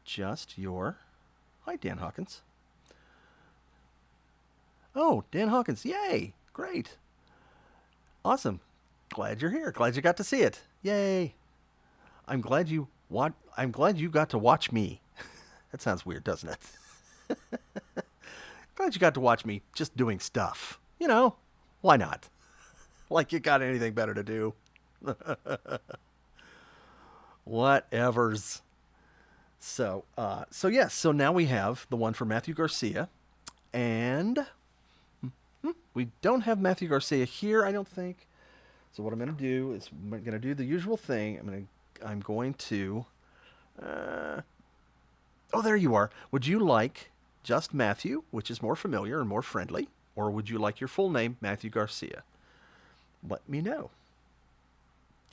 Speaker 1: just your... Hi, Dan Hawkins. Oh, Dan Hawkins. Yay. Great. Awesome. Glad you're here. Glad you got to see it. Yay. I'm glad you got to watch me. That sounds weird, doesn't it? Glad you got to watch me just doing stuff. You know, why not? Like you got anything better to do. Whatevers. So yes, so now we have the one for Matthew Garcia. And we don't have Matthew Garcia here, I don't think. So what I'm going to do is I'm going to do the usual thing. I'm going to oh, there you are. Would you like just Matthew, which is more familiar and more friendly, or would you like your full name, Matthew Garcia? Let me know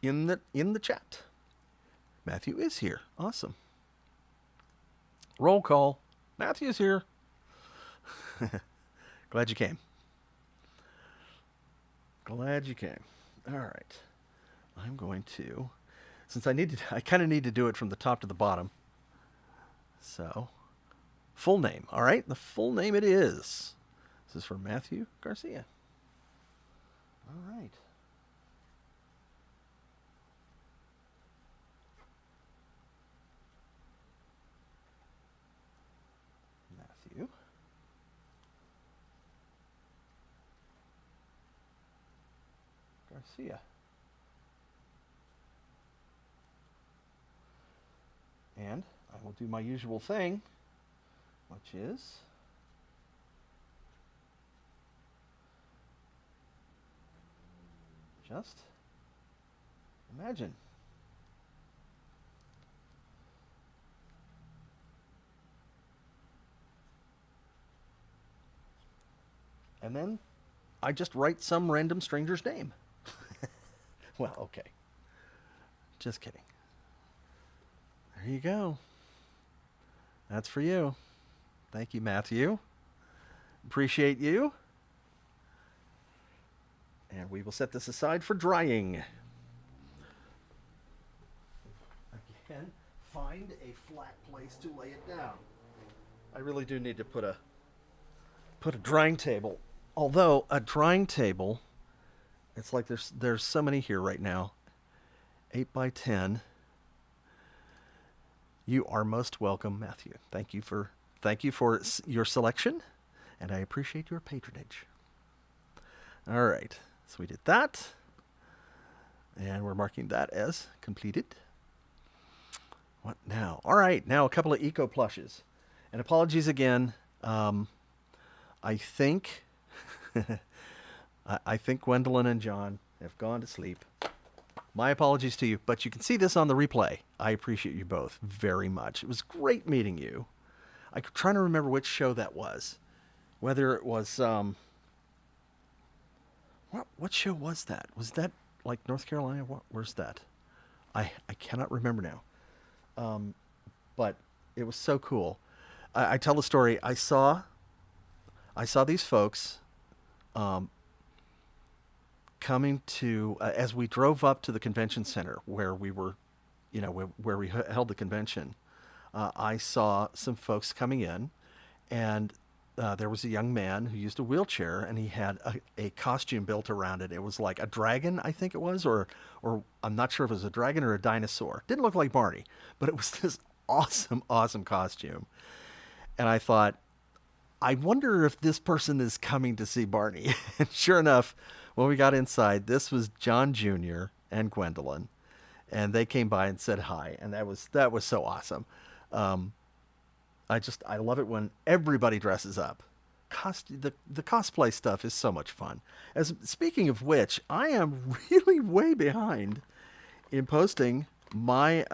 Speaker 1: in the chat. Matthew is here. Awesome. Roll call. Matthew's here. Glad you came. Glad you came. All right. I'm going to, since I kind of need to do it from the top to the bottom. So, full name. All right. The full name it is. This is for Matthew Garcia. All right. Matthew. Garcia. And I will do my usual thing, which is just imagine. And then I just write some random stranger's name. Well, okay. Just kidding. There you go. That's for you. Thank you, Matthew. Appreciate you. And we will set this aside for drying. Again, find a flat place to lay it down. I really do need to put a drying table. Although a drying table, it's like there's so many here right now. 8 by 10. You are most welcome, Matthew. Thank you for your selection, and I appreciate your patronage. All right, so we did that, and we're marking that as completed. What now? All right, now a couple of eco plushes, and apologies again. I think I think Gwendolyn and John have gone to sleep. My apologies to you, but you can see this on the replay. I appreciate you both very much. It was great meeting you. I'm trying to remember which show that was. Whether it was, what show was that? Was that like North Carolina? Where's that? I cannot remember now. But it was so cool. I tell the story. I saw these folks coming to, as we drove up to the convention center where we were, where we held the convention, I saw some folks coming in, and there was a young man who used a wheelchair, and he had a costume built around it. It was like a dragon, I think it was, or I'm not sure if it was a dragon or a dinosaur. Didn't look like Barney, but it was this awesome, awesome costume. And I thought, I wonder if this person is coming to see Barney. And sure enough, when we got inside, this was John Jr. and Gwendolyn, and they came by and said hi, and that was so awesome. I love it when everybody dresses up. The cosplay stuff is so much fun. Speaking of which, I am really way behind in posting my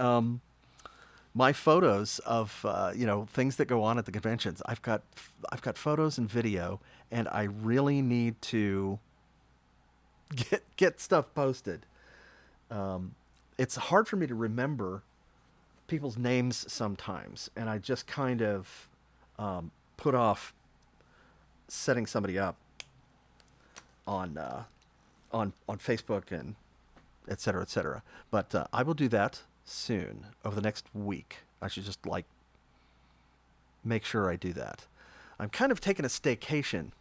Speaker 1: my photos of things that go on at the conventions. I've got photos and video, and I really need to get stuff posted. It's hard for me to remember people's names sometimes, and I just kind of put off setting somebody up on Facebook and et cetera, et cetera. But I will do that soon over the next week. I should just like make sure I do that. I'm kind of taking a staycation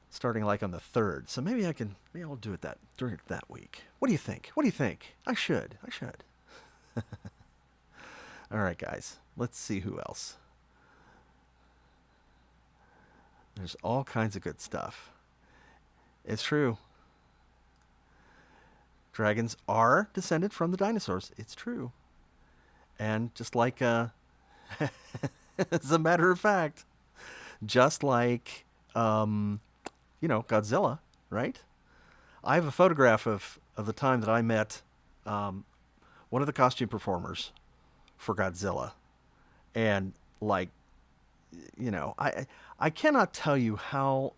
Speaker 1: starting like on the 3rd. So maybe I'll do it during that week. What do you think? What do you think? I should. All right, guys. Let's see who else. There's all kinds of good stuff. It's true. Dragons are descended from the dinosaurs. It's true. And just like, as a matter of fact, just like, Godzilla, right? I have a photograph of the time that I met one of the costume performers for Godzilla. And, like, I cannot tell you how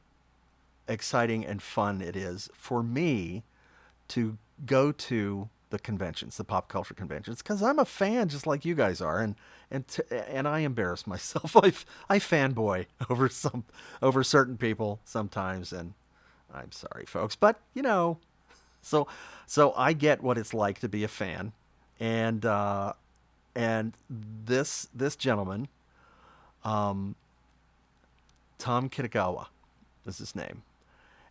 Speaker 1: exciting and fun it is for me to go to the conventions, the pop culture conventions, because I'm a fan just like you guys are, and I embarrass myself. I fanboy over certain people sometimes, and I'm sorry, folks, but so I get what it's like to be a fan, and this gentleman, Tom Kitagawa is his name.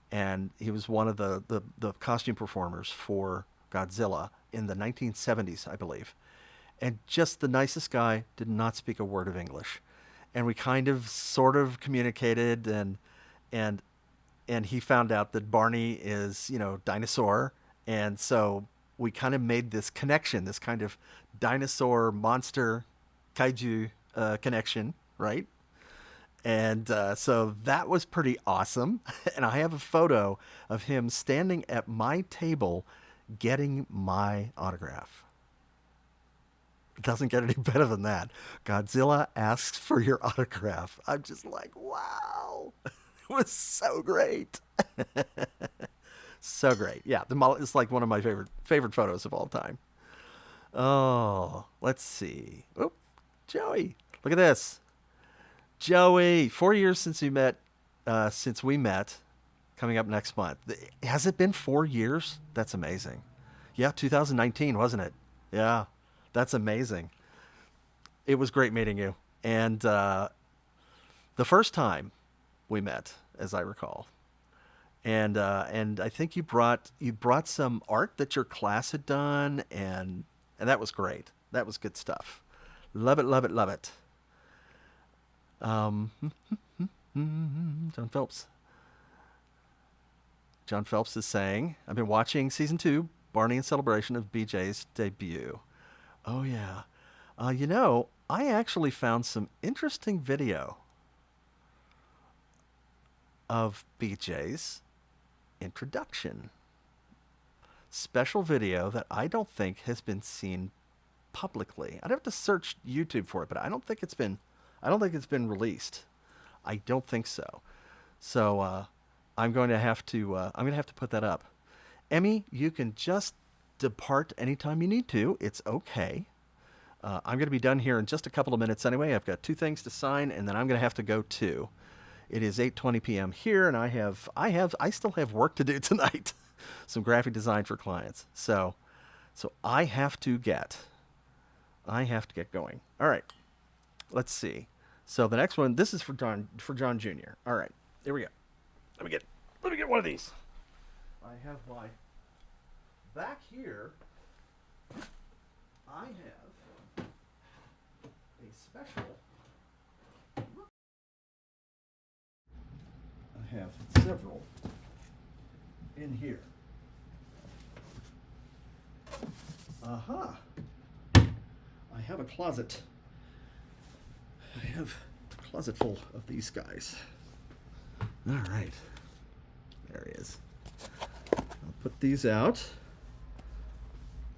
Speaker 1: And he was one of the costume performers for Godzilla in the 1970s, I believe. And just the nicest guy, did not speak a word of English. And we kind of sort of communicated, and he found out that Barney is, dinosaur. And so we kind of made this connection, this kind of dinosaur monster kaiju connection, right? And so that was pretty awesome. And I have a photo of him standing at my table getting my autograph. It doesn't get any better than that. Godzilla asks for your autograph. I'm just like, wow. It was so great. So great. Yeah, it's like one of my favorite photos of all time. Oh, let's see. Oh, Joey. Look at this. Joey, 4 years since we met, coming up next month. Has it been 4 years? That's amazing. Yeah, 2019, wasn't it? Yeah, that's amazing. It was great meeting you. And the first time we met, as I recall, and I think you brought some art that your class had done, and that was great. That was good stuff. Love it, love it, love it. John Phelps. John Phelps is saying, I've been watching season 2, Barney in celebration of BJ's debut. Oh yeah. I actually found some interesting video of BJ's introduction. Special video that I don't think has been seen publicly. I'd have to search YouTube for it, but I don't think it's been released. I don't think so. So I'm going to have to put that up. Emmy, you can just depart anytime you need to. It's okay. I'm going to be done here in just a couple of minutes anyway. I've got 2 things to sign, and then I'm going to have to go too. It is 8:20 p.m. here, and I still have work to do tonight. Some graphic design for clients. So I have to get going. All right. Let's see. So the next one, this is for John Jr. All right, here we go. Let me get one of these. I have my back here. I have a special. I have several in here. Aha. I have a closet. I have a closet full of these guys. All right. There he is. I'll put these out.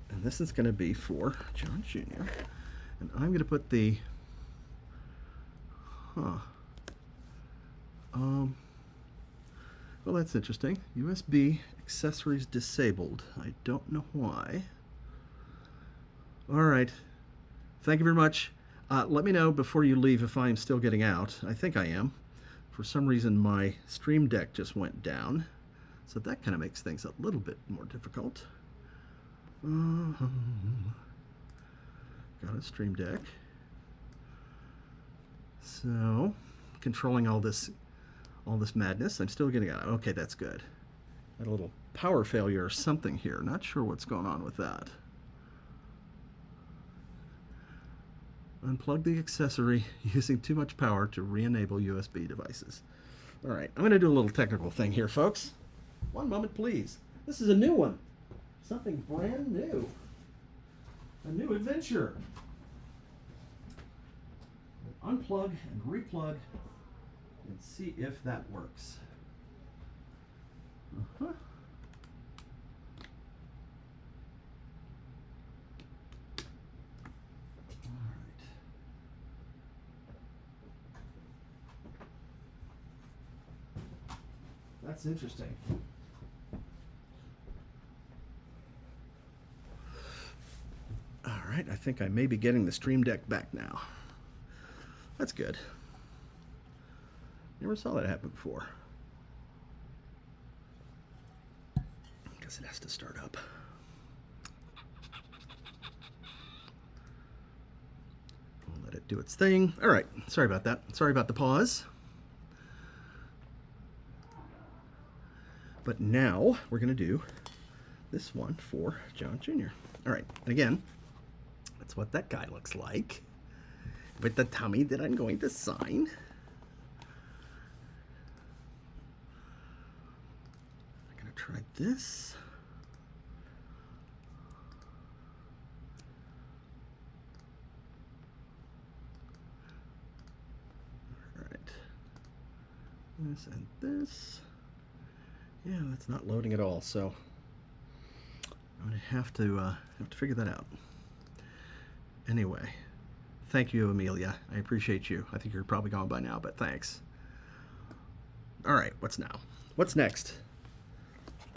Speaker 1: And this is going to be for John Jr. And I'm going to put the... Well, that's interesting. USB accessories disabled. I don't know why. All right. Thank you very much. Let me know before you leave if I'm still getting out. I think I am. for some reason my Stream Deck just went down, so that kind of makes things a little bit more difficult. Got a Stream Deck. So, controlling all this madness. I'm still getting out. Okay, that's good. Got a little power failure or something here. Not sure what's going on with that. Unplug the accessory using too much power to re-enable USB devices. All right, I'm going to do a little technical thing here, folks. One moment, please. This is a new one. Something brand new. A new adventure. We'll unplug and replug and see if that works. Uh-huh. That's interesting. All right, I think I may be getting the Stream Deck back now. That's good. Never saw that happen before. Guess it has to start up. We'll let it do its thing. All right, sorry about that. Sorry about the pause. But now we're going to do this one for John Jr. All right, and again, that's what that guy looks like with the tummy that I'm going to sign. I'm going to try this. All right, this and this. Yeah, that's not loading at all, so I'm going to have to figure that out. Anyway, thank you, Amelia. I appreciate you. I think you're probably gone by now, but thanks. All right, what's now? What's next?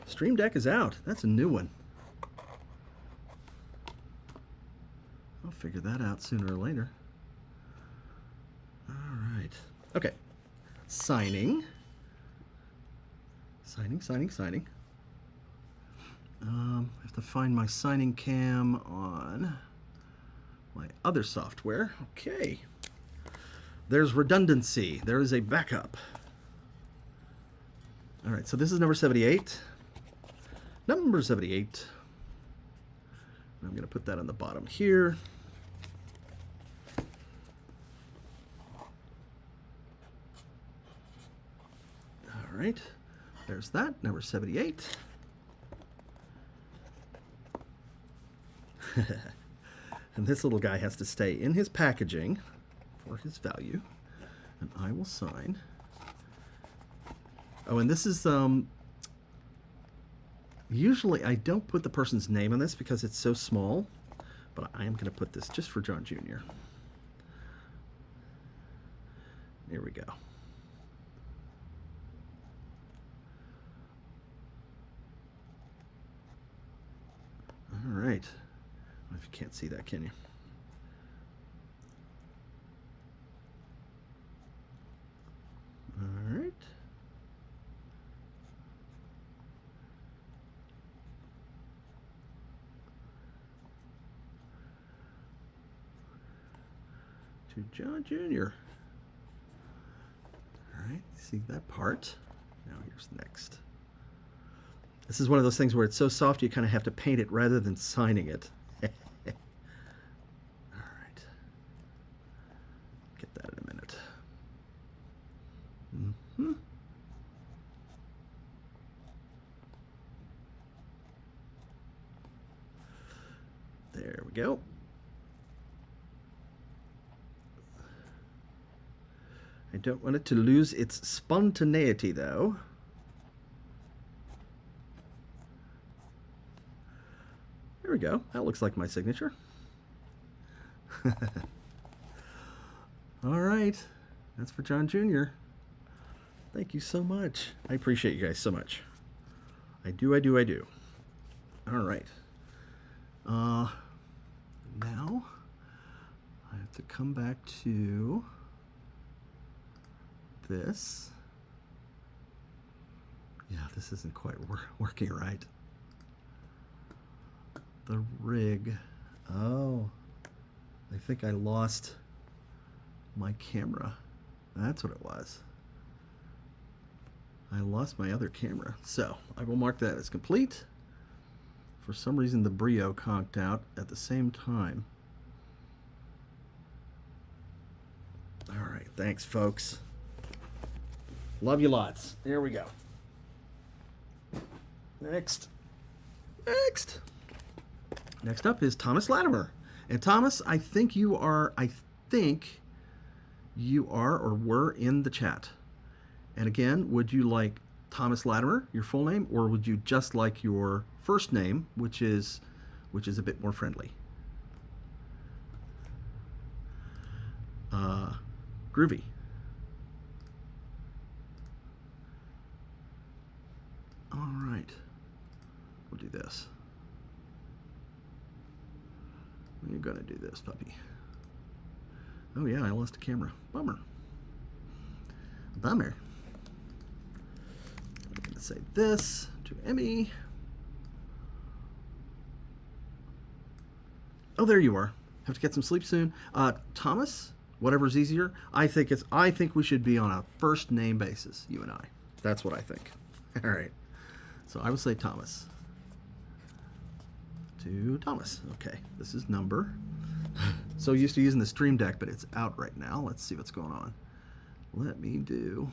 Speaker 1: Stream Deck is out. That's a new one. I'll figure that out sooner or later. All right. Okay. Signing. Signing. I have to find my signing cam on my other software. Okay. There's redundancy. There is a backup. All right, so this is number 78. Number 78. I'm going to put that on the bottom here. All right. There's that, number 78. And this little guy has to stay in his packaging for his value. And I will sign. Oh, and this is, usually I don't put the person's name on this because it's so small, but I am going to put this just for John Jr. Here we go. All right. If you can't see that, can you? All right. To John Jr. All right, see that part? Now here's next. This is one of those things where it's so soft you kind of have to paint it rather than signing it. All right. Get that in a minute. Mm-hmm. There we go. I don't want it to lose its spontaneity, though. There we go. That looks like my signature. All right. That's for John Jr. Thank you so much. I appreciate you guys so much. I do. All right. Now I have to come back to this. Yeah, this isn't quite working right. The rig. Oh, I think I lost my camera. That's what it was. I lost my other camera. So I will mark that as complete. For some reason, the Brio conked out at the same time. All right, thanks, folks. Love you lots. Here we go. Next up is Thomas Latimer. And Thomas, I think you are or were in the chat. And again, would you like Thomas Latimer, your full name, or would you just like your first name, which is a bit more friendly? Groovy. All right. We'll do this. You're going to do this, puppy. Oh, yeah, I lost a camera. Bummer. Bummer. I'm going to say this to Emmy. Oh, there you are. Have to get some sleep soon. Thomas, whatever's easier. I think we should be on a first name basis, you and I. That's what I think. All right. So I will say Thomas. To Thomas. Okay, this is number. So used to using the Stream Deck, but it's out right now. Let's see what's going on. Let me do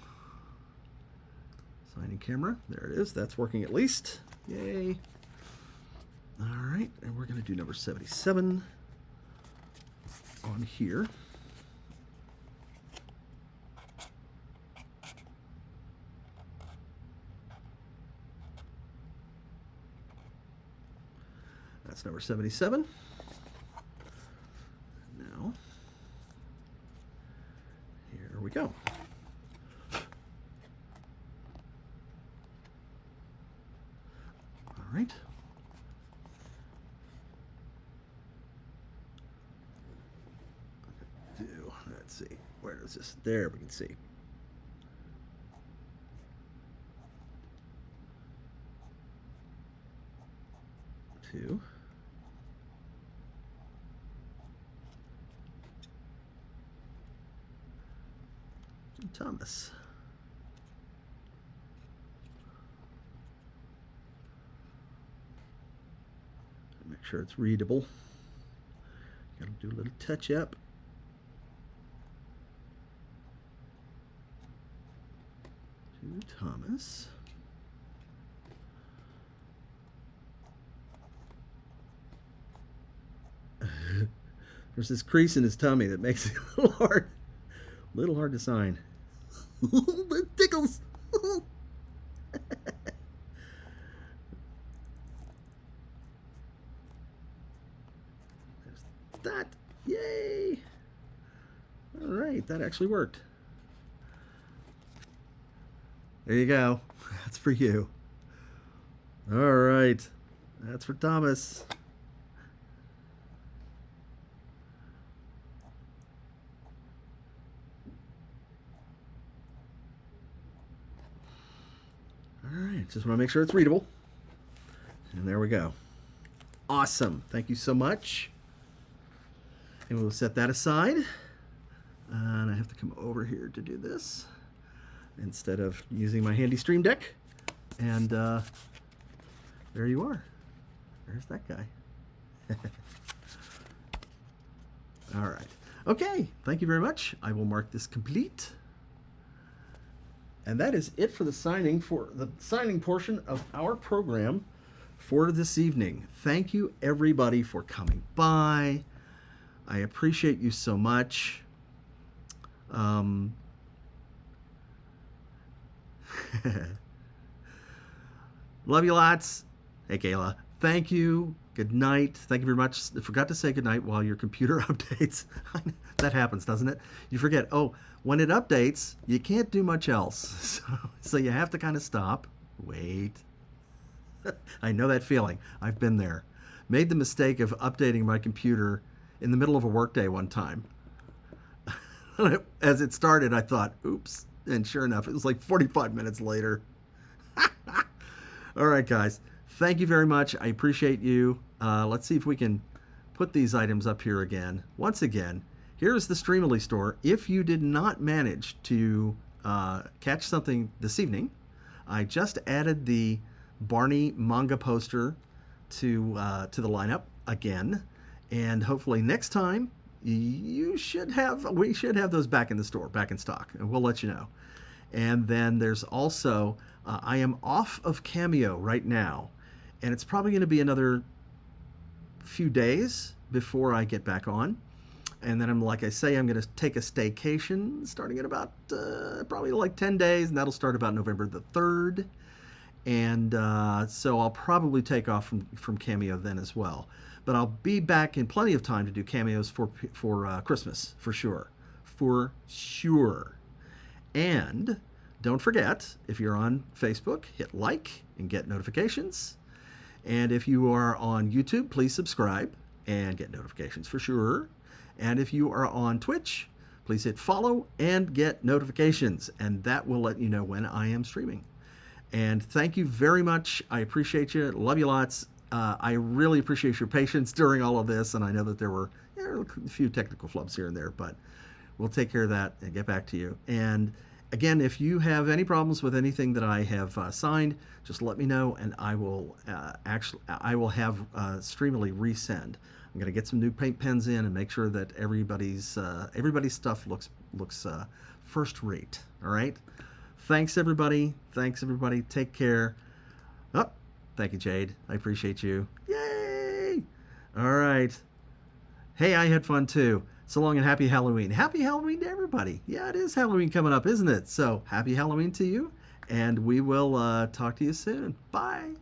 Speaker 1: signing camera. There it is. That's working at least. Yay. All right, and we're going to do number 77 on here. That's number 77. Now, here we go. All right. Let's see. Where is this? There we can see. Two. Thomas. Make sure it's readable. Gotta do a little touch up. To Thomas. There's this crease in his tummy that makes it a little hard to sign. It tickles. There's that. Yay! All right, that actually worked. There you go. That's for you. All right, that's for Thomas. All right, just want to make sure it's readable. And there we go. Awesome. Thank you so much. And we'll set that aside. And I have to come over here to do this instead of using my handy Stream Deck. And there you are. There's that guy. All right. Okay. Thank you very much. I will mark this complete. And that is it for the signing portion of our program for this evening. Thank you everybody for coming by. I appreciate you so much. Love you lots. Hey Kayla, thank you. Good night. Thank you very much. I forgot to say good night while your computer updates. That happens, doesn't it? You forget, oh, when it updates, you can't do much else. So you have to kind of stop, wait. I know that feeling. I've been there. Made the mistake of updating my computer in the middle of a workday one time. As it started, I thought, oops, And sure enough, it was like 45 minutes later. All right, guys. Thank you very much. I appreciate you. Let's see if we can put these items up here again. Once again, here's the Streamily store. If you did not manage to catch something this evening, I just added the Barney manga poster to the lineup again, and hopefully next time we should have those back in the store, back in stock, and we'll let you know. And then there's also I am off of Cameo right now, and it's probably going to be another few days before I get back on. And then I'm going to take a staycation starting in about probably like 10 days, and that'll start about November the 3rd. And so I'll probably take off from Cameo then as well. But I'll be back in plenty of time to do cameos for Christmas, for sure. For sure. And don't forget, if you're on Facebook, hit like and get notifications. And if you are on YouTube, please subscribe and get notifications for sure. And if you are on Twitch, please hit follow and get notifications. And that will let you know when I am streaming. And thank you very much. I appreciate you. Love you lots. I really appreciate your patience during all of this. And I know that there were a few technical flubs here and there, but we'll take care of that and get back to you. And again, if you have any problems with anything that I have signed, just let me know, and I will have Streamily resend. I'm going to get some new paint pens in and make sure that everybody's stuff looks first rate. All right. Thanks everybody. Take care. Oh, thank you, Jade. I appreciate you. Yay! All right. Hey, I had fun too. So long and happy Halloween. Happy Halloween to everybody. Yeah, it is Halloween coming up, isn't it? So happy Halloween to you, and we will talk to you soon. Bye.